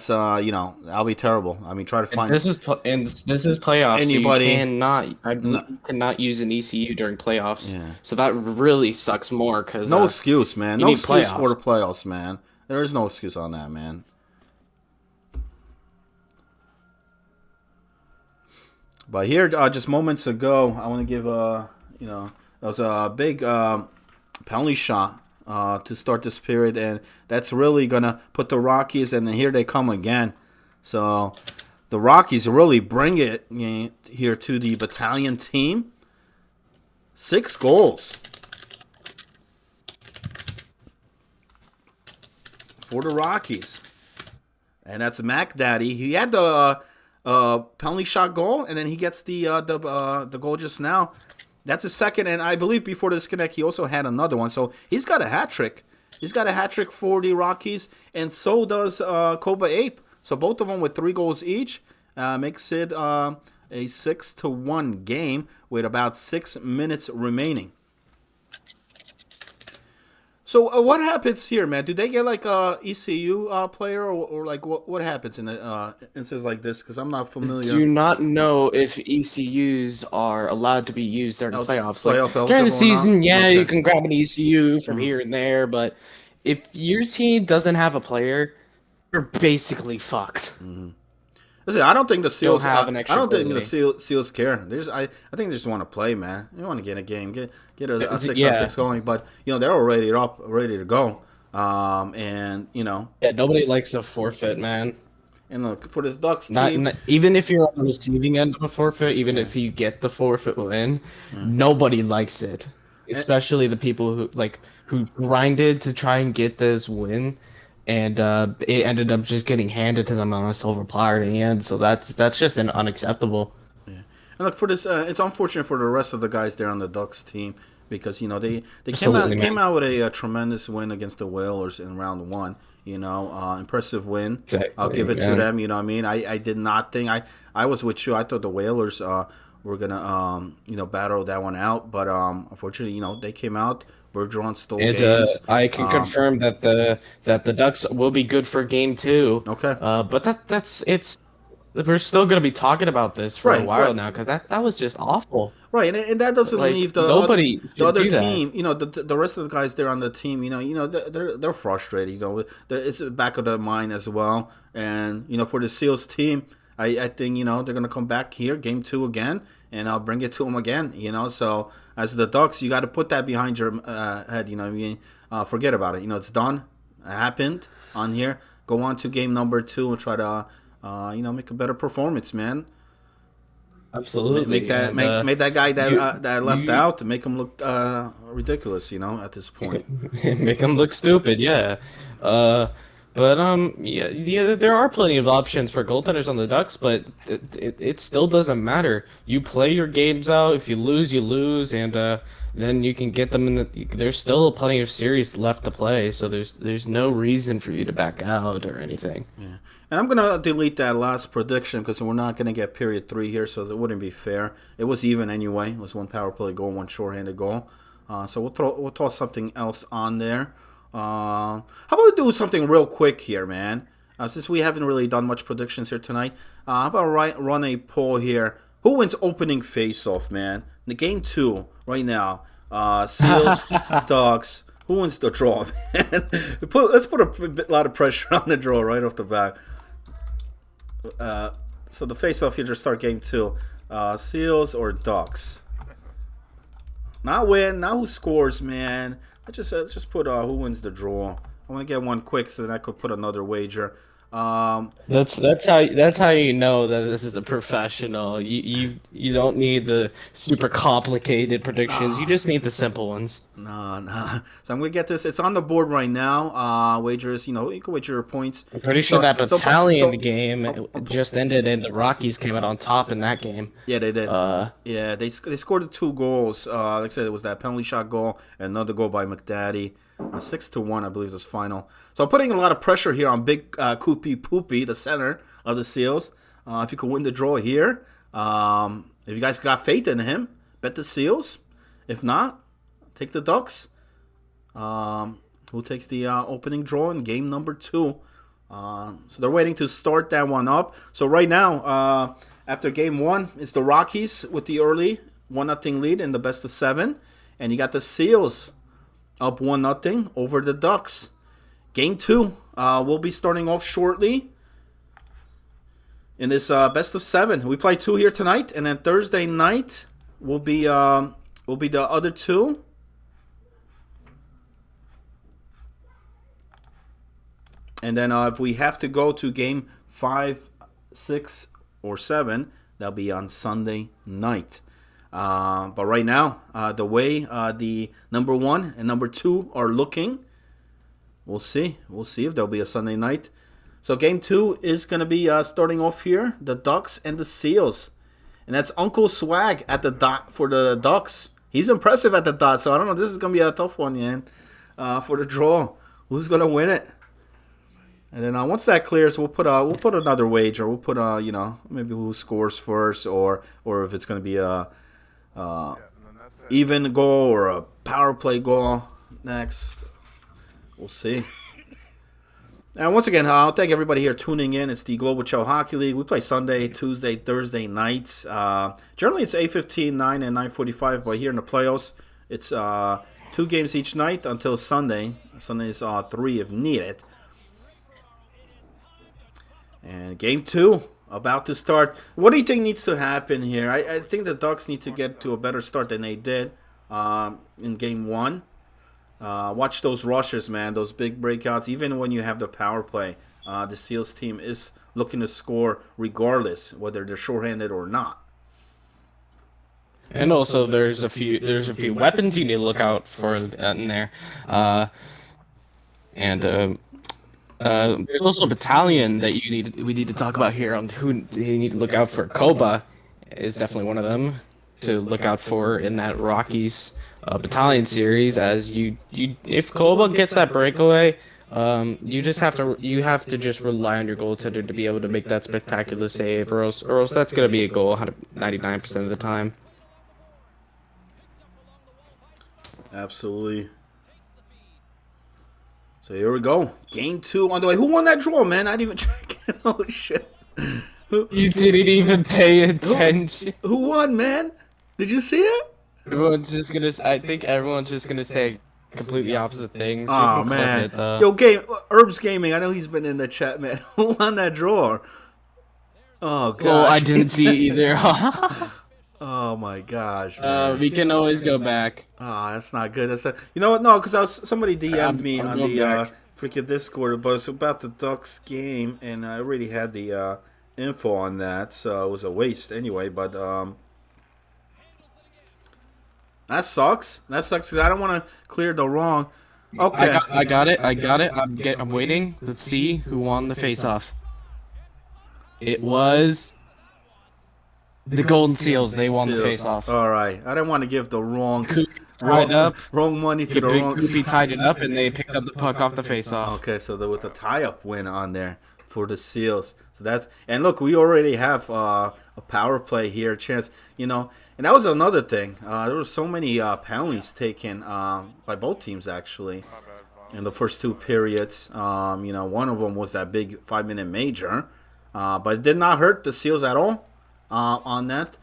that'll be terrible. I mean, try to find. This is playoffs. Anybody. So you cannot use an ECU during playoffs. Yeah. So that really sucks more because No excuse, man. you No need excuse for playoffs. the playoffs, man. There is no excuse on that, man. But here, just moments ago, I want to give that was a big penalty shot to start this period, and that's really gonna put the Rockies. And then here they come again. So the Rockies really bring it here to the battalion team. 6 goals for the Rockies, and that's Mac Daddy. He had the penalty shot goal, and then he gets the goal just now. That's his second, and I believe before the disconnect, he also had another one. So he's got a hat trick. He's got a hat trick for the Rockies, and so does Koba Ape. So both of them with 3 goals each makes it a 6-1 game with about 6 minutes remaining. So what happens here, man? Do they get like a ECU player, or like what happens in instances like this? Because I'm not familiar. Do not know if ECUs are allowed to be used during the playoffs. Playoff Like, during the season, okay. you can grab an ECU from here and there, but if your team doesn't have a player, you're basically fucked. Listen, I don't think the Seals have an I extra don't think the goalie. Seals care. I think they just want to play, man. They want to get in a game, get a 6-on-6 going. But they're already ready to go. And Yeah, nobody likes a forfeit, man. and look for this Ducks team. Even if you're on the receiving end of a forfeit, even if you get the forfeit win, nobody likes it. Especially the people who grinded to try and get this win, and it ended up just getting handed to them on a silver platter in the end. So that's just unacceptable. And look for this. It's unfortunate for the rest of the guys there on the Ducks team because they came out with a tremendous win against the Whalers in round 1. Impressive win. Exactly, I'll give it to them. You know what I mean? I did not think I was with you. I thought the Whalers were gonna battle that one out, but unfortunately, they came out. Bergeron stole games. I can confirm that the Ducks will be good for game 2. Okay. But we're still gonna be talking about this for a while now because that was just awful. Right, and that doesn't leave the other team. The rest of the guys there on the team. They're frustrated. It's back of their mind as well. And for the Seals team, I think they're gonna come back here game 2 again, and I'll bring it to them again. So as the Ducks, you got to put that behind your head. Forget about it. It's done. It happened on here. Go on to game number 2 and try to make a better performance, man. Absolutely. Make that And make that guy you that left you out to make him look ridiculous. At this point. make them look stupid, yeah. Uh, but yeah, there are plenty of options for goaltenders on the Ducks, but it still doesn't matter. You play your games out. If you lose, you lose, and then you can get them in the. There's still plenty of series left to play, so there's no reason for you to back out or anything. Yeah. And I'm gonna delete that last prediction because we're not gonna get period 3 here, so it wouldn't be fair. It was even anyway. It was one power play goal, one shorthanded goal. So we'll toss something else on there. How about we do something real quick here, man? Since we haven't really done much predictions here tonight, how about run a poll here? Who wins opening face-off, man? The game 2 right now. Seals, Dogs. Who wins the draw, man? Let's put a lot of pressure on the draw right off the bat. So the face-off here, just start game 2. Seals or Ducks? Not win, not who scores, man. Let's just put who wins the draw. I want to get one quick so that I could put another wager. That's how you know that this is a professional. You don't need the super complicated predictions. You just need the simple ones. Nah. So I'm gonna get this. It's on the board right now. Wagers, you can wager your points. I'm pretty sure that battalion game oh, just ended, and the Rockies came out on top in that game. Yeah, they did. Yeah, they scored the 2 goals. Like I said, it was that penalty shot goal and another goal by McDaddy. 6-1, I believe, was final. So I'm putting a lot of pressure here on Big Koopy Poopy, the center of the Seals. If you could win the draw here, if you guys got faith in him, bet the Seals. If not, take the Ducks. Who takes the opening draw in game number 2? So they're waiting to start that one up. So right now, after game 1, it's the Rockies with the early 1-0 lead in the best of 7. And you got the Seals up 1-0 over the Ducks. Game 2 will be starting off shortly in this best of 7. We play 2 here tonight, and then Thursday night will be the other 2. And then if we have to go to game 5, 6, or 7, that'll be on Sunday night. But right now, the way the number 1 and number 2 are looking, we'll see. We'll see if there'll be a Sunday night. So game 2 is going to be starting off here, the Ducks and the Seals. And that's Uncle Swag at the dot for the Ducks. He's impressive at the dot, so I don't know. This is going to be a tough one, man, for the draw. Who's going to win it? And then once that clears, we'll put another wager. We'll put maybe who scores first, or if it's going to be a even goal or a power play goal next. We'll see. And once again, I'll thank everybody here tuning in. It's the Global CHEL Hockey League. We play Sunday, Tuesday, Thursday nights. Generally, it's 8:15, 9, and 9:45. But here in the playoffs, it's 2 games each night until Sunday. Sundays 3 if needed. And game 2 about to start. What do you think needs to happen here? I think the Ducks need to get to a better start than they did in game 1. Watch those rushes, man. Those big breakouts. Even when you have the power play, the Seals team is looking to score regardless whether they're shorthanded or not. And also, there's a few weapons you need to look out for in there. There's also a battalion that we need to talk about here on who you need to look out for. Koba is definitely one of them to look out for in that Rockies battalion series. As if Koba gets that breakaway, you have to just rely on your goaltender to be able to make that spectacular save, or else that's gonna be a goal 99% of the time. Absolutely. So here we go. Game 2 on the way. Who won that draw, man? I didn't even check it. Holy shit. You didn't even pay attention. Who won, man? Did you see it? I think everyone's just gonna say completely opposite things. Oh, man. Yo, Herbs Gaming, I know he's been in the chat, man. Who won that draw? Oh, gosh. Oh, I didn't see it either. Oh, my gosh, man. We can always go back. Oh, that's not good. You know what? No, because somebody DM'd me on the freaking Discord, but it's about the Ducks game, and I already had the info on that, so it was a waste anyway. But that sucks. That sucks because I don't want to clear the wrong. Okay. I got it. I'm waiting to see who won the face-off. It was the Golden Seals. They won the Seals. face-off. All right. I didn't want to give the wrong Tied up. wrong money to the Big wrong. Goofy tied it up, and they picked up the puck off the face-off. Okay, so there was a tie-up win on there for the Seals. So that's and look, we already have a power play here, chance. And that was another thing. There were so many penalties taken by both teams actually in the first two periods. One of them was that big 5-minute major, but it did not hurt the Seals at all on that.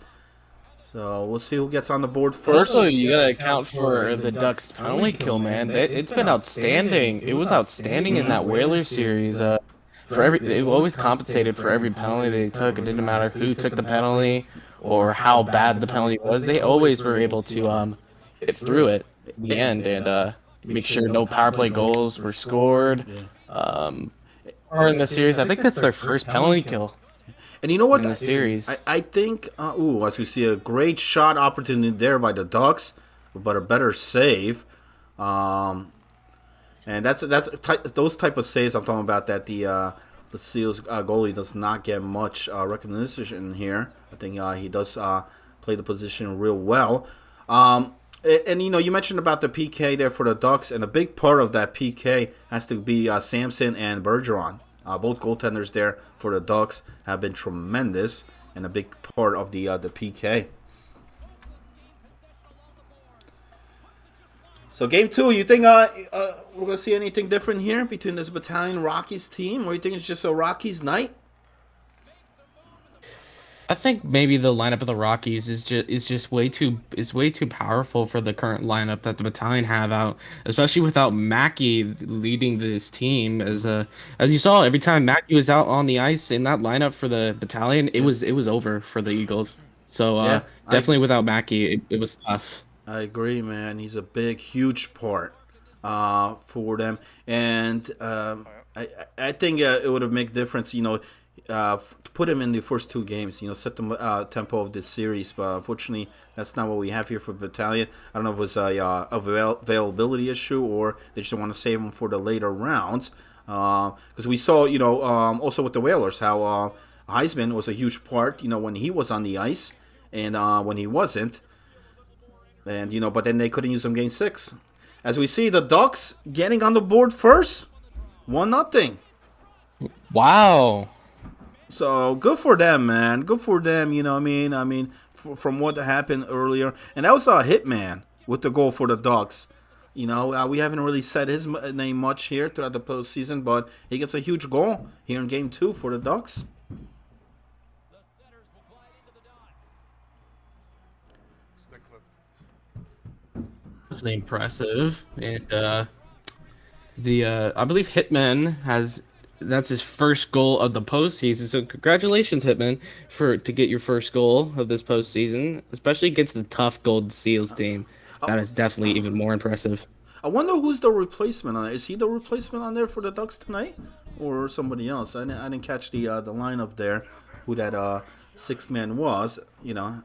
So we'll see who gets on the board first. Also, you gotta account for the Ducks' penalty kill, man. It's been outstanding. It was outstanding in that Whalers series. They always compensated for every penalty they took. It didn't matter who took the penalty or how bad the penalty was. They always were able to get through it in the end and make sure no power play goals were scored. Or in the series, I think that's their first penalty kill. And you know what? In the series. I think, as we see a great shot opportunity there by the Ducks, but a better save. And that's those type of saves I'm talking about that the Seals goalie does not get much recognition here. I think he does play the position real well. And you mentioned about the PK there for the Ducks, and a big part of that PK has to be Samson and Bergeron. Both goaltenders there for the Ducks have been tremendous and a big part of the PK. So game 2, you think we're going to see anything different here between this Battalion Rockies team, or you think it's just a Rockies night? I think maybe the lineup of the Rockies is just way too powerful for the current lineup that the Battalion have out, especially without Mackey leading this team. As you saw, every time Mackey was out on the ice in that lineup for the Battalion, it was over for the Eagles. So definitely without Mackey, it was tough. I agree, man. He's a big, huge part for them, and I think it would have made a difference. To put him in the first two games, set the tempo of this series. But unfortunately, that's not what we have here for Battalion. I don't know if it was a availability issue or they just want to save him for the later rounds. Because we saw, also with the Whalers, how Heisman was a huge part, when he was on the ice and when he wasn't. And, but then they couldn't use him game 6. As we see, the Ducks getting on the board first. 1-0. Wow. So good for them, man. Good for them. From what happened earlier, and that was a Hitman with the goal for the Ducks. We haven't really said his name much here throughout the postseason, but he gets a huge goal here in Game 2 for the Ducks. Definitely impressive, and I believe Hitman that's his first goal of the postseason. So congratulations, Hitman, to get your first goal of this postseason, especially against the tough Golden Seals team. That is definitely even more impressive. I wonder who's the replacement on it. Is he the replacement on there for the Ducks tonight, or somebody else? I didn't catch the lineup there, who that sixth man was.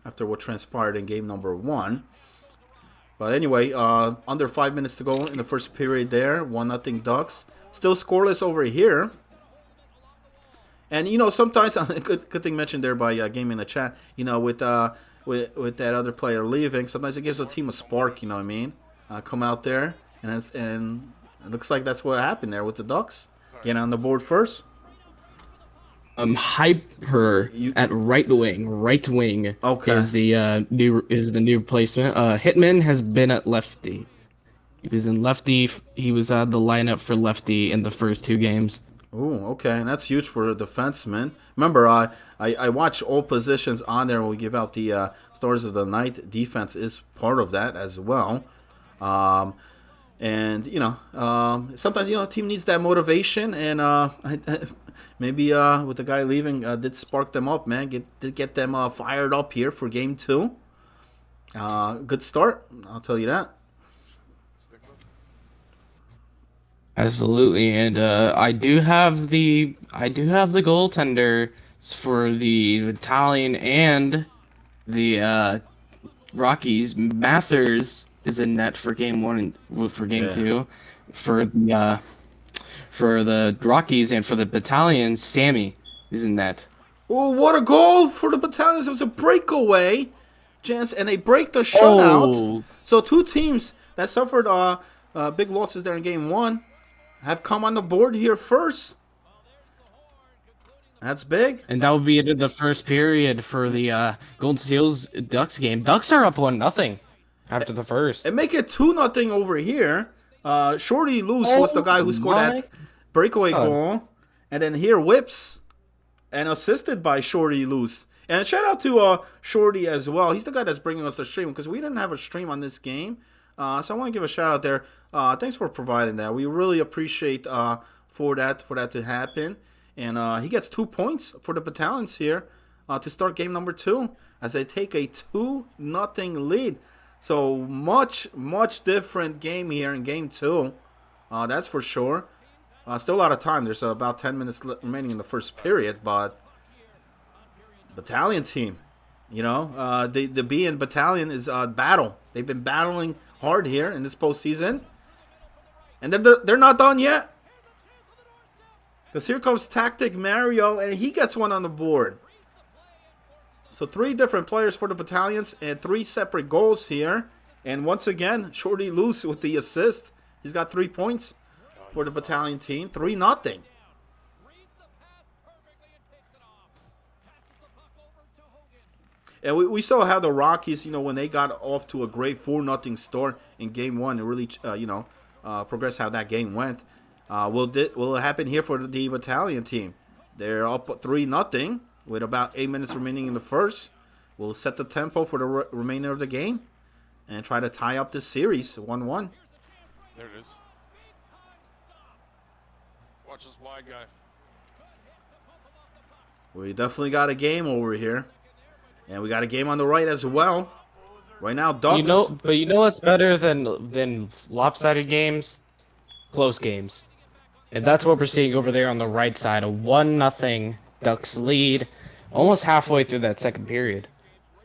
After what transpired in game number 1. But anyway, under 5 minutes to go in the first period there, 1-0 Ducks. Still scoreless over here. And, sometimes, good thing mentioned there by Game in the chat, with that other player leaving, sometimes it gives a team a spark, you know what I mean? Come out there, and it looks like that's what happened there with the Ducks. Get on the board first. Hyper at right wing. Okay. Is the new replacement. Hitman has been at lefty. He was in lefty. He was the lineup for lefty in the first 2 games. Oh, okay, and that's huge for a defenseman. Remember, I watch all positions on there when we give out the stars of the night. Defense is part of that as well. And sometimes a team needs that motivation, and maybe with the guy leaving, did spark them up, man. Did get them fired up here for game 2. Good start, I'll tell you that. Absolutely, and I do have the goaltender for the Battalion and the Rockies. Mathers is in net for game one and for game Yeah. two. For the Rockies and for the Battalion, Sammy is in net. Oh, what a goal for the Battalions. It was a breakaway chance, and they break the shutout. Oh, So two teams that suffered big losses there in game one have come on the board here first. That's big. and that would be into the first period for the Golden Seals Ducks game. Ducks are up 1-0 after the first. And make it 2-0 over here. Shorty Loose was the guy who scored that breakaway goal. And then here, Whips, and assisted by Shorty Loose. And shout out to Shorty as well. He's the guy that's bringing us the stream because we didn't have a stream on this game. So I want to give a shout out there. Thanks for providing that. We really appreciate for that to happen. And he gets 2 points for the Battalions here to start game number 2 as they take a 2-0 lead. So much different game here in game 2. That's for sure. Still a lot of time. There's about 10 minutes remaining in the first period, but Battalion team, you know, the B in Battalion is battle. They've been battling hard here in this postseason, and they're not done yet. Because here comes Tactic Mario, and he gets one on the board. So 3 different players for the Battalions and 3 separate goals here. And once again, Shorty Loose with the assist. He's got 3 points for the Battalion team. 3-0. And we saw how the Rockies, you know, when they got off to a great 4-0 start in game 1, it really, progressed how that game went. Will it happen here for the Battalion team? They're up 3-0 with about 8 minutes remaining in the first. We'll set the tempo for the remainder of the game and try to tie up this series 1-1. There it is. Watch this wide guy. We definitely got a game over here. And we got a game on the right as well. Right now, Ducks. You know what's better than lopsided games? Close games. And that's what we're seeing over there on the right side. A 1-0 Ducks lead, almost halfway through that second period.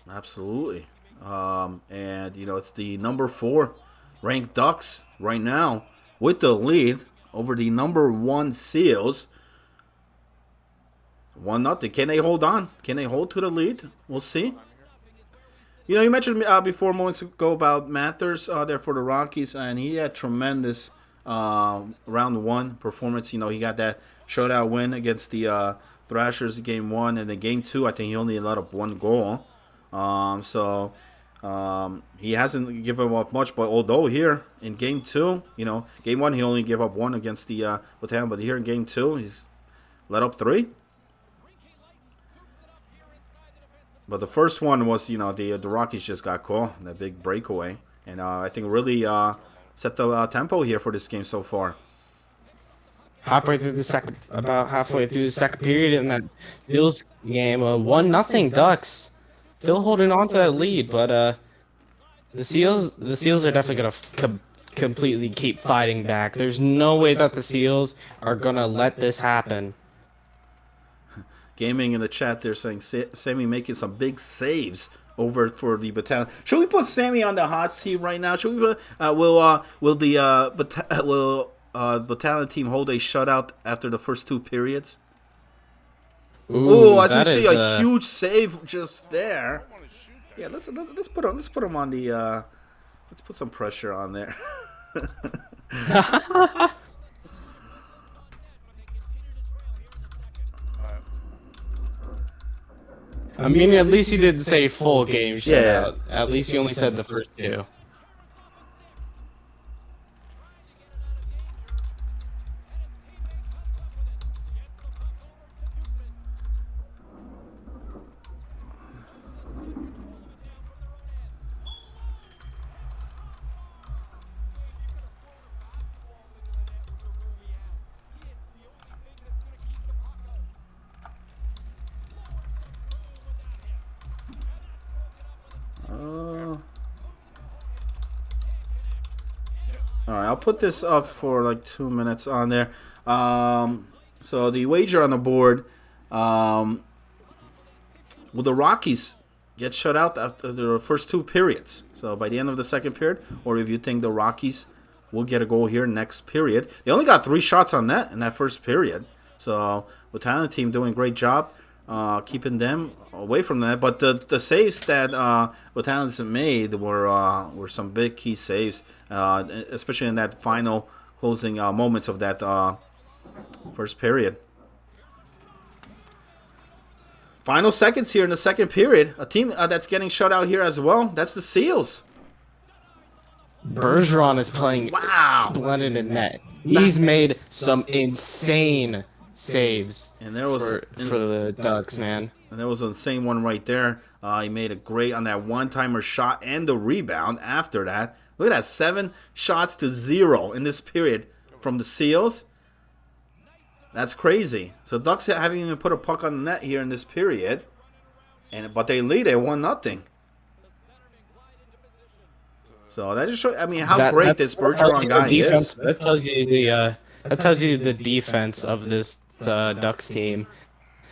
Absolutely. And, you know, it's the number 4 ranked Ducks right now with the lead over the number 1 Seals. 1-0. Can they hold on? Can they hold to the lead? We'll see. You know, you mentioned before moments ago about Mathers there for the Rockies, and he had tremendous round 1 performance. You know, he got that shootout win against the Thrashers in game 1, and in game 2, I think he only let up 1 goal. He hasn't given up much, but although here in game 2, you know, game 1 he only gave up 1 against the Battalion, but here in game 2 he's let up 3. But the first one was, you know, the Rockies just got caught, that big breakaway. And I think really set the tempo here for this game so far. About halfway through the second period in that Seals game, 1-0 Ducks. Still holding on to that lead, but the Seals are definitely gonna completely keep fighting back. There's no way that the Seals are gonna let this happen. Gaming in the chat, they're saying Sammy making some big saves over for the Battalion. Should we put Sammy on the hot seat right now? Should we put, will the Battalion team hold a shutout after the first 2 periods? Oh, as we see a huge save just there. Yeah, let's put him on the let's put some pressure on there. I mean, at least you didn't say full game shutout. Yeah. At least you only said the first 2. Alright, I'll put this up for like 2 minutes on there. So the wager on the board will the Rockies get shut out after the first 2 periods? So by the end of the second period, or if you think the Rockies will get a goal here next period. They only got 3 shots on net in that first period. So Battalion team doing a great job keeping them away from that. But the saves that Battalions made were some big key saves, especially in that final closing moments of that first period. Final seconds here in the second period. A team that's getting shut out here as well. That's the Seals. Bergeron is playing splendid in net. He's made some insane saves And there was for the Ducks, man. And there was an insane one right there. He made a great on that one-timer shot and the rebound after that. Look at that, 7 shots to 0 in this period from the Seals. That's crazy. So Ducks haven't even put a puck on the net here in this period, but they lead it 1-0. So that just shows, I mean, how great this Bergeron guy is. That tells you the defense of this Ducks team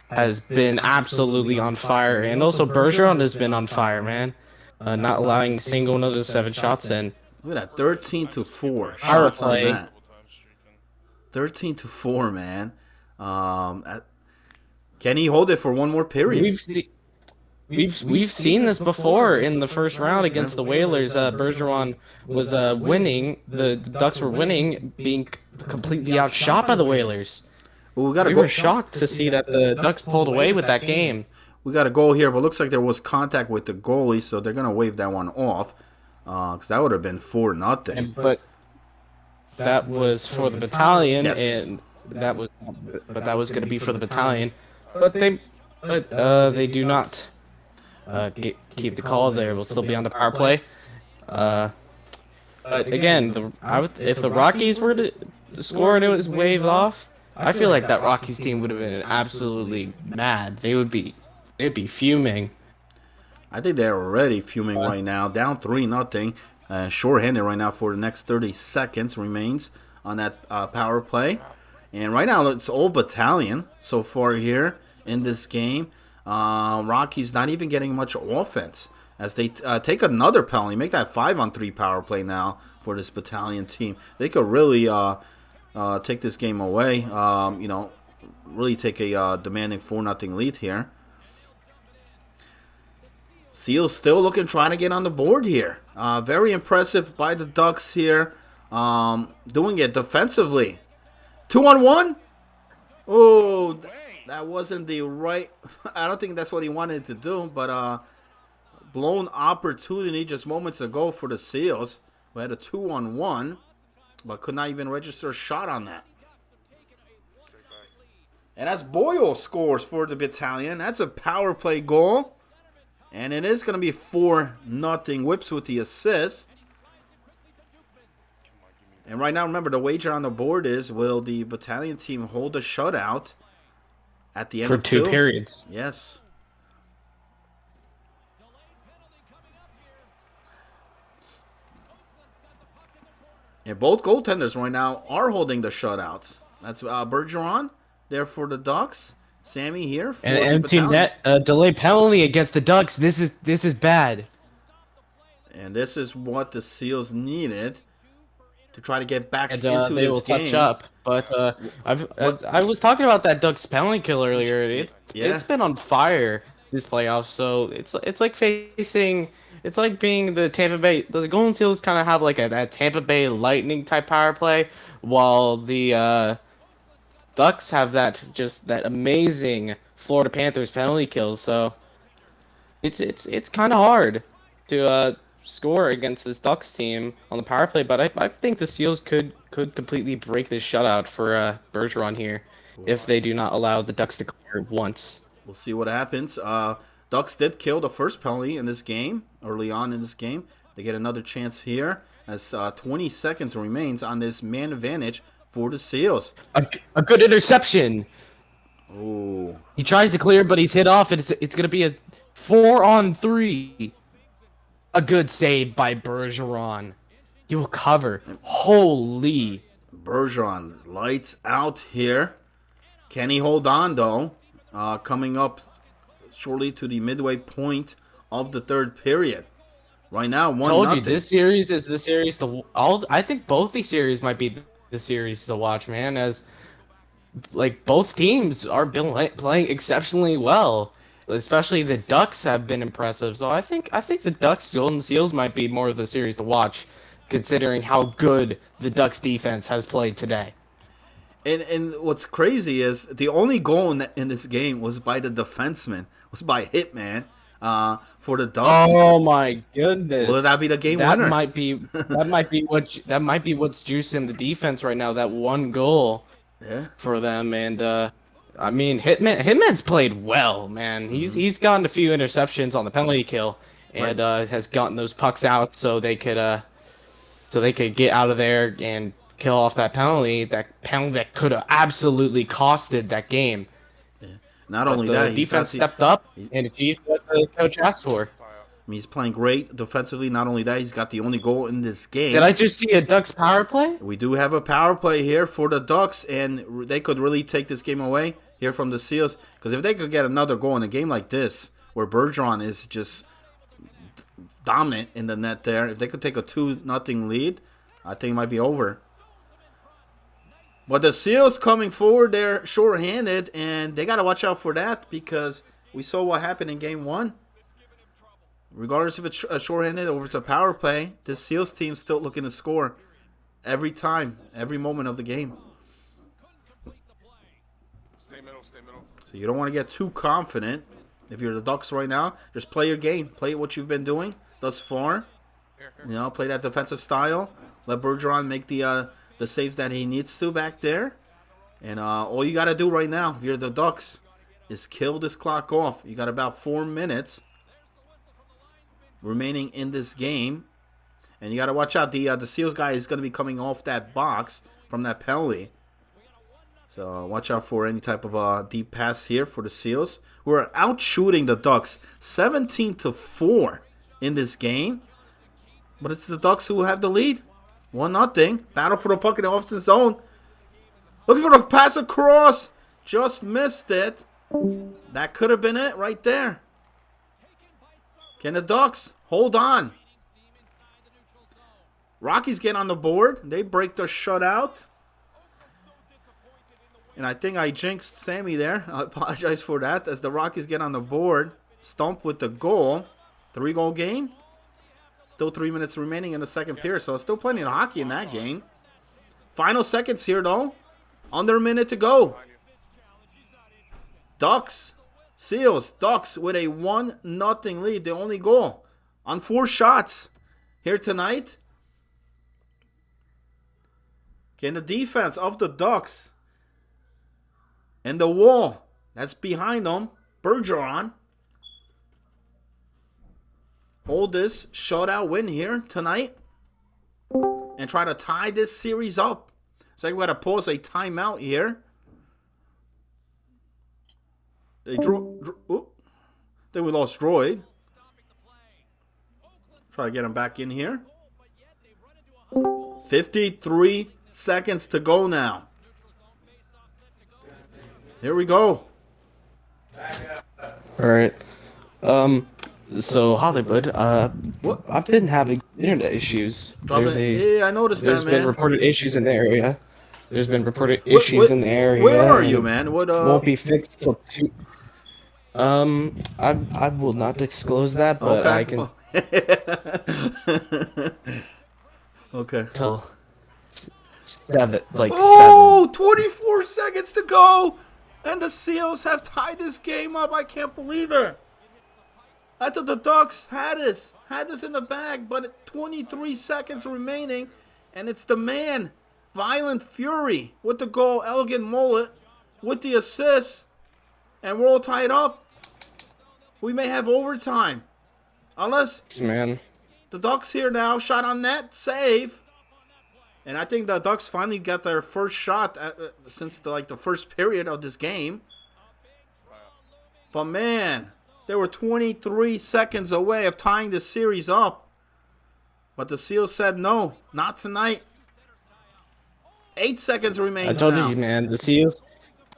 has been absolutely on fire, and also Bergeron has been on fire, man. Not allowing a single one of the 7 shots in. Look at that, 13-4 Power shots on play. that. 13-4, man. Can he hold it for one more period? We've seen this before in the first round against the Whalers. Bergeron was winning. The Ducks were winning, being completely outshot by the Whalers. Well, we were shocked to see that the Ducks pulled away with that game. We got a goal here, but looks like there was contact with the goalie, so they're gonna wave that one off, because that would have been 4-0. But that was for the Battalion, Yes. and that was going to be for the Battalion. But they do not keep the call there. We'll still be on the power play. But again, if the Rockies were to score and it was waved off, I feel like that Rockies team would have been absolutely mad. They'd be fuming. I think they're already fuming right now, down 3-0. Shorthanded right now for the next 30 seconds remains on that power play. And right now it's all Battalion so far here in this game. Rockies not even getting much offense as they take another penalty, make that 5-on-3 power play now for this Battalion team. They could really take this game away, really take a demanding 4-0 lead here. Seals still looking, trying to get on the board here. Very impressive by the Ducks here, doing it defensively. 2-on-1. Oh, that wasn't the right. I don't think that's what he wanted to do, but blown opportunity just moments ago for the Seals. We had a 2-on-1, but could not even register a shot on that. And as Boyle scores for the Battalion, that's a power play goal. And it is going to be 4-0. Whips with the assist. And right now, remember, the wager on the board is, will the Battalion team hold a shutout at the end for of 2 periods? Yes. And both goaltenders right now are holding the shutouts. That's Bergeron there for the Ducks. Sammy here for And the empty Battalion. net delay penalty against the Ducks. This is bad. And this is what the Seals needed to try to get back And into they this will game. touch up. But I was talking about that Ducks penalty kill earlier. It's been on fire this playoff. So it's like facing. It's like being the Tampa Bay. The Golden Seals kind of have like that Tampa Bay Lightning type power play, while the Ducks have that amazing Florida Panthers penalty kills. So it's kind of hard to score against this Ducks team on the power play, but I think the Seals could completely break this shutout for Bergeron here if they do not allow the Ducks to clear once. We'll see what happens. Ducks did kill the first penalty in this game, early on in this game. They get another chance here as 20 seconds remains on this man advantage for the Seals. A good interception. Oh, He tries to clear, but he's hit off, and it's going to be a 4-on-3. A good save by Bergeron. He will cover. Holy. Bergeron lights out here. Can he hold on though? Coming up shortly to the midway point of the third period. Right now, 1-0. Told you this series is the series to all. I think both these series might be the series to watch, man. As like both teams are playing exceptionally well. Especially the Ducks have been impressive. So I think the Ducks Golden Seals might be more of the series to watch, considering how good the Ducks defense has played today. And what's crazy is the only goal in this game was by the defenseman, was by Hitman for the Ducks. Oh my goodness! Will that be the game winner? That might be what's juicing the defense right now. That one goal for them, and I mean Hitman's played well, man. He's gotten a few interceptions on the penalty kill, and has gotten those pucks out so they could get out of there and kill off that penalty that could have absolutely costed that game. Not only that, the defense stepped up and achieved what the coach asked for. I mean, he's playing great defensively. Not only that, he's got the only goal in this game. Did I just see a Ducks power play? We do have a power play here for the Ducks, and they could really take this game away here from the Seals. Because if they could get another goal in a game like this, where Bergeron is just dominant in the net there, if they could take a 2-0 lead, I think it might be over. But the Seals coming forward, they're short-handed, and they got to watch out for that because we saw what happened in Game 1. Regardless if it's a short-handed or if it's a power play, this Seals team's still looking to score every time, every moment of the game. Stay middle, stay middle. So you don't want to get too confident. If you're the Ducks right now, just play your game. Play what you've been doing thus far. You know, play that defensive style. Let Bergeron make the saves that he needs to back there. And all you got to do right now, if you're the Ducks, is kill this clock off. You got about 4 minutes remaining in this game. And you got to watch out. The Seals guy is going to be coming off that box from that penalty. So watch out for any type of deep pass here for the Seals. We're out shooting the Ducks 17-4 in this game. But it's the Ducks who have the lead. 1-0. Battle for the puck in the offensive zone. Looking for the pass across. Just missed it. That could have been it right there. Can the Ducks hold on? Rockies get on the board. They break the shutout. And I think I jinxed Sammy there. I apologize for that. As the Rockies get on the board. Stump with the goal. 3-goal game. Still 3 minutes remaining in the second period. So still plenty of hockey in that game. Final seconds here though. Under a minute to go. Ducks. Seals. Ducks with a 1-0 lead. The only goal. On 4 shots here tonight. Can the defense of the Ducks and the wall that's behind them, Bergeron, hold this shutout win here tonight and try to tie this series up? So we got to pause a timeout here. They then we lost Droid. Try to get him back in here. 53 seconds to go now. Here we go. All right. So Hollywood, I've been having internet issues. Yeah, I noticed that, man. There's been reported issues in the area. There's been reported issues in the area. Where are you, man? What won't be fixed till 2. I will not disclose that, but I can. Okay. Till 7, like 7. 24 seconds to go, and the Seals have tied this game up. I can't believe it. I thought the Ducks had this in the bag, but 23 seconds remaining, and it's the man, Violent Fury, with the goal, Elegant Mullet, with the assist, and we're all tied up. We may have overtime, unless the Ducks here now, shot on net, save, and I think the Ducks finally got their first shot since the first period of this game. But man, they were 23 seconds away of tying the series up. But the Seals said no, not tonight. 8 seconds remaining. I told you, man. The Seals.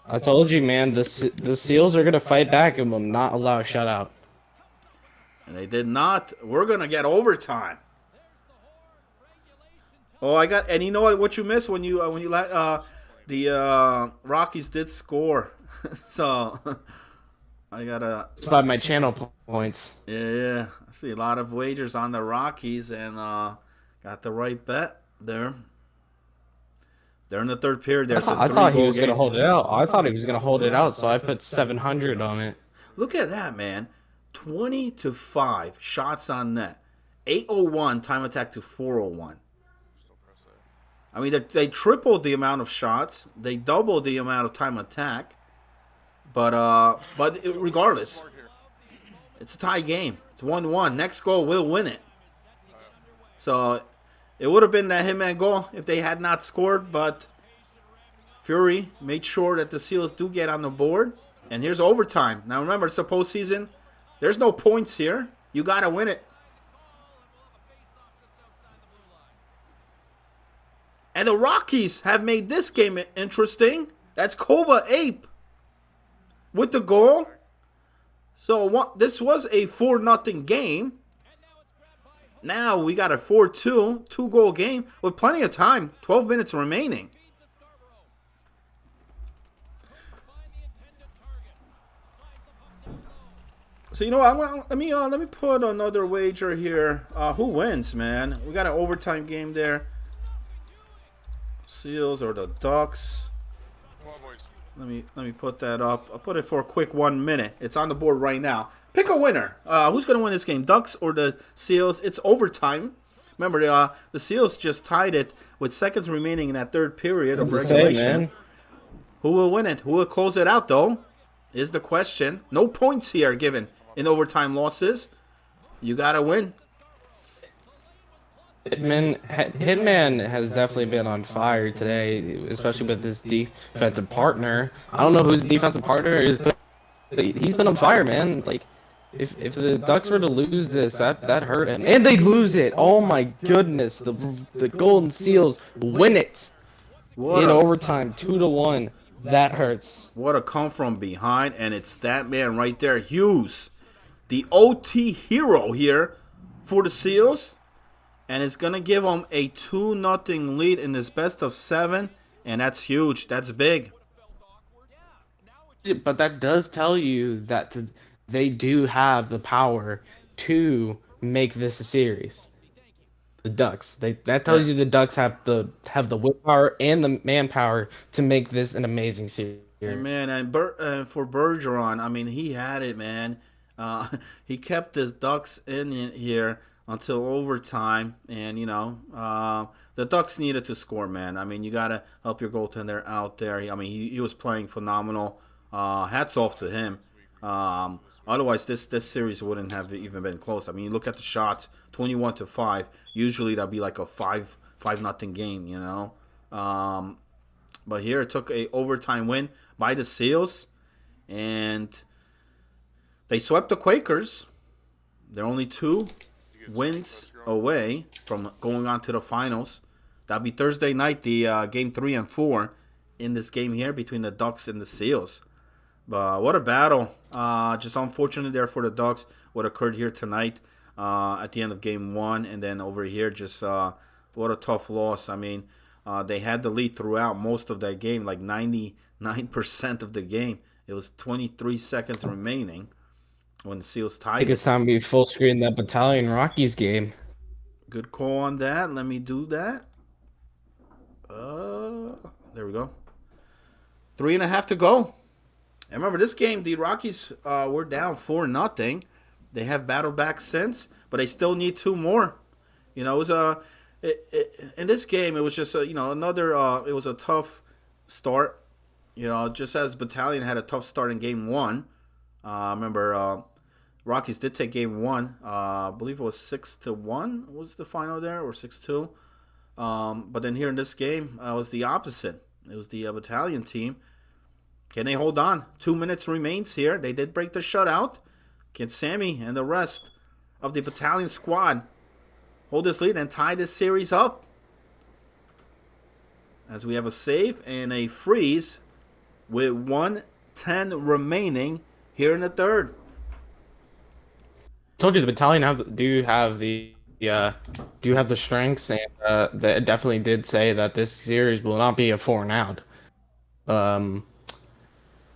I told you, man. The Seals are gonna fight back and will not allow a shutout. And they did not. We're going to get overtime. Oh, I got, and you know what you missed the Rockies did score. So I gotta. It's by my channel points. Yeah. I see a lot of wagers on the Rockies and got the right bet there. They're in the third period. There's I thought he was gonna hold it out. I thought he was gonna hold it out, so I put 700 on it. Look at that, man. 20-5 shots on net. 801 time attack to 401. I mean, they tripled the amount of shots. They doubled the amount of time attack. But regardless, it's a tie game. It's 1-1. Next goal will win it. So it would have been that Hitman goal if they had not scored. But Fury made sure that the Seals do get on the board. And here's overtime. Now remember, it's the postseason. There's no points here. You got to win it. And the Rockies have made this game interesting. That's Koba Ape with the goal. So this was a 4-0 game. Now we got a 4-2, 2-goal game with plenty of time. 12 minutes remaining. So you know what? Let me put another wager here. Who wins, man? We got an overtime game there. Seals or the Ducks. Let me put that up. I'll put it for a quick 1 minute. It's on the board right now. Pick a winner. Who's gonna win this game? Ducks or the Seals? It's overtime. Remember, the Seals just tied it with seconds remaining in that third period of regulation. Who will win it? Who will close it out, though? Is the question. No points here given in overtime losses. You gotta win. Hitman has definitely been on fire today, especially with his defensive partner. I don't know who his defensive partner is, but he's been on fire, man. Like, if the Ducks were to lose this, that hurt him, and they lose it. Oh my goodness, the Golden Seals win it in overtime, 2-1. That hurts. What a come from behind, and it's that man right there, Hughes, the OT hero here for the Seals. And it's going to give them a 2-0 lead in this best of 7. And that's huge. That's big. But that does tell you that they do have the power to make this a series. The Ducks. That tells you the Ducks have the willpower and the manpower to make this an amazing series. And man, and for Bergeron, I mean, he had it, man. He kept his Ducks in here until overtime, and the Ducks needed to score, man. I mean, you gotta help your goaltender out there. I mean, he was playing phenomenal. Hats off to him. Otherwise, this series wouldn't have even been close. I mean, you look at the shots, 21-5. Usually that'd be like a 5-0 game, But here it took a overtime win by the Seals, and they swept the Quakers. They're only 2 wins away from going on to the finals. That'll be Thursday night, the game 3 and 4 in this game here between the Ducks and the Seals. But what a battle. Just unfortunate there for the Ducks what occurred here tonight at the end of game 1. And then over here, just what a tough loss. I mean, they had the lead throughout most of that game, like 99% of the game. It was 23 seconds remaining when the Seals tied. I think it's time to be full screen that Battalion Rockies game. Good call on that. Let me do that. There we go. 3.5 to go. And remember, this game, the Rockies were down 4-0. They have battled back since, but they still need 2 more. It was in this game, it was just another. It was a tough start. Just as Battalion had a tough start in game 1. Remember, Rockies did take game 1. I believe it was 6-1 was the final there, or 6-2. But then here in this game, it was the opposite. It was the Battalion team. Can they hold on? 2 minutes remains here. They did break the shutout. Can Sammy and the rest of the Battalion squad hold this lead and tie this series up? As we have a save and a freeze with 1:10 remaining here in the third. Told you the battalion do have the strengths, and they definitely did say that this series will not be a 4 and out.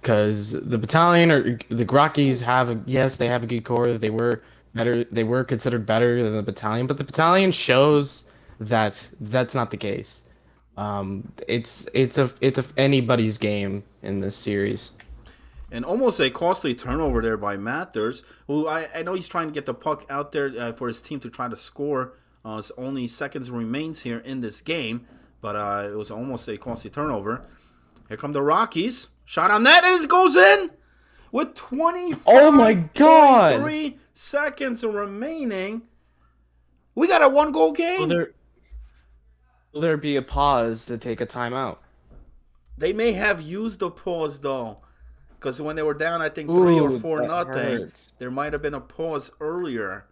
Because the battalion or the Rockies they have a good core. They were better. They were considered better than the battalion, but the battalion shows that that's not the case. It's anybody's game in this series. And almost a costly turnover there by Mathers, who I know he's trying to get the puck out there for his team to try to score. It's only seconds remains here in this game, but it was almost a costly turnover. Here come the Rockies. Shot on net, and it goes in with 25.3 Oh my God! seconds remaining. We got a 1-goal game. Will there be a pause to take a timeout? They may have used the pause, though. Because when they were down, I think 3 or 4 nothing, there might have been a pause earlier.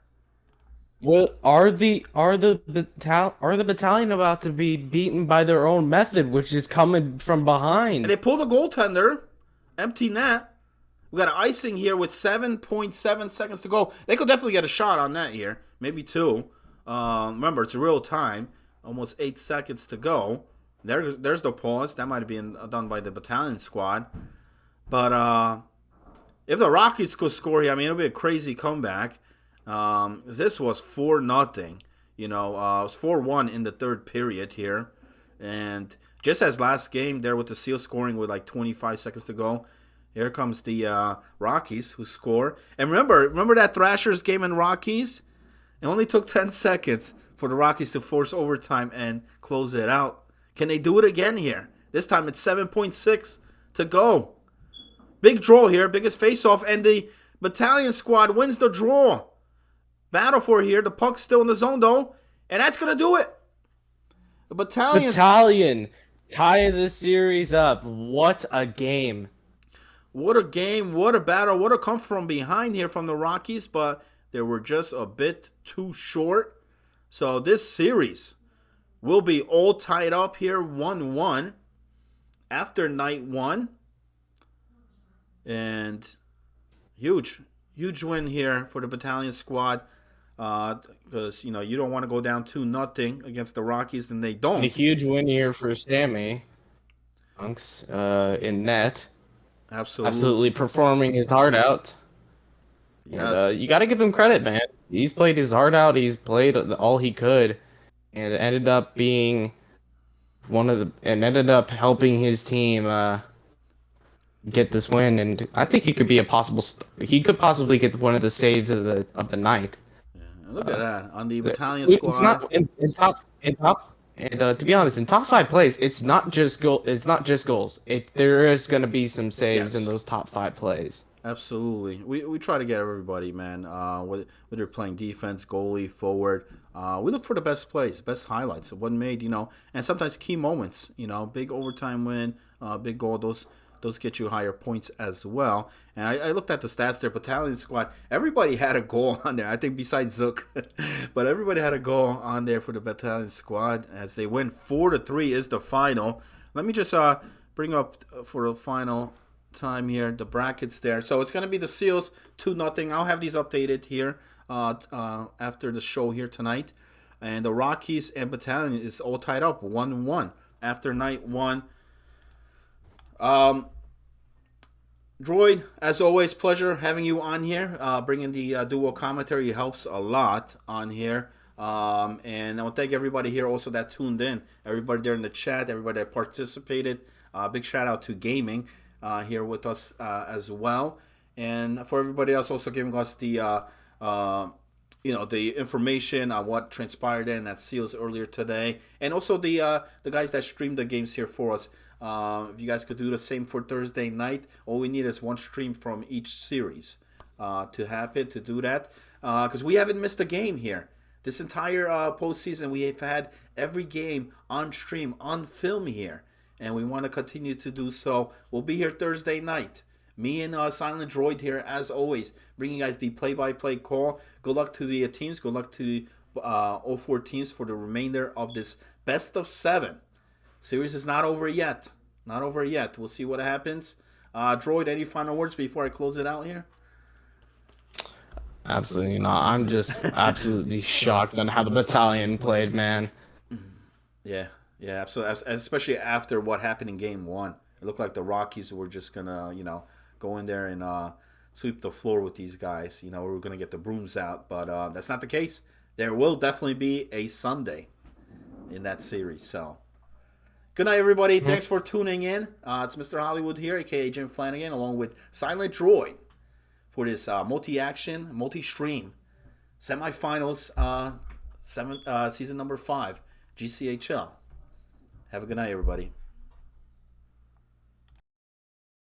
Well, are the battalion about to be beaten by their own method, which is coming from behind? And they pulled a goaltender, empty net. We got an icing here with 7.7 seconds to go. They could definitely get a shot on that here, maybe 2. Remember, it's real time, almost 8 seconds to go. There's the pause. That might have been done by the battalion squad. But if the Rockies could score here, I mean, it'll be a crazy comeback. This was 4-0. You know, it was 4-1 in the third period here. And just as last game there with the Seals scoring with like 25 seconds to go, here comes the Rockies who score. And remember that Thrashers game in Rockies? It only took 10 seconds for the Rockies to force overtime and close it out. Can they do it again here? This time it's 7.6 to go. Big draw here, biggest face-off, and the battalion squad wins the draw. Battle for here. The puck's still in the zone, though, and that's going to do it. The battalion tie the series up. What a game. What a game. What a battle. What a come from behind here from the Rockies, but they were just a bit too short. So this series will be all tied up here, 1-1 after night 1. And huge win here for the battalion squad, because you don't want to go down 2-0 against the Rockies, and they don't. And a huge win here for Sammy Monks in net. Absolutely performing his heart out. Yes. And, you got to give him credit, man. He's played his heart out. He's played all he could, and it ended up being ended up helping his team get this win, and I think he could be he could possibly get one of the saves of the night. Yeah, look at that on the battalion squad. It's not in top, and to be honest, in top 5 plays, it's not just goals. There is going to be some saves in those top 5 plays. Absolutely, we try to get everybody, man. Whether they're playing defense, goalie, forward, we look for the best plays, best highlights of what made, and sometimes key moments. Big overtime win, big goal. Those get you higher points as well. And I looked at the stats there. Battalion squad, everybody had a goal on there. I think besides Zook. But everybody had a goal on there for the battalion squad as they win 4-3 is the final. Let me just bring up for the final time here the brackets there. So it's going to be the Seals 2-0. I'll have these updated here after the show here tonight. And the Rockies and Battalion is all tied up 1-1 after night 1. Droid, as always, pleasure having you on here. Bringing the dual commentary helps a lot on here. And I want to thank everybody here also that tuned in. Everybody there in the chat, everybody that participated. Big shout out to Gaming here with us as well. And for everybody else also giving us the the information on what transpired in that Seals earlier today. And also the guys that streamed the games here for us. If you guys could do the same for Thursday night, all we need is one stream from each series to happen to do that. Because we haven't missed a game here. This entire postseason, we have had every game on stream, on film here. And we want to continue to do so. We'll be here Thursday night. Me and Silent Droid here, as always, bringing you guys the play-by-play call. Good luck to the teams. Good luck to all 4 teams for the remainder of this best of 7. Series is not over yet. Not over yet. We'll see what happens. Droid, any final words before I close it out here? Absolutely not. I'm just absolutely shocked on how the battalion played, man. Yeah, yeah, absolutely. Especially after what happened in Game 1. It looked like the Rockies were just going to, go in there and sweep the floor with these guys. We were going to get the brooms out, but that's not the case. There will definitely be a Sunday in that series, so... Good night, everybody. Thanks for tuning in. It's Mr. Hollywood here, a.k.a. Jim Flanagan, along with Silent Droid for this multi-action, multi-stream semifinals season number 5, GCHL. Have a good night, everybody.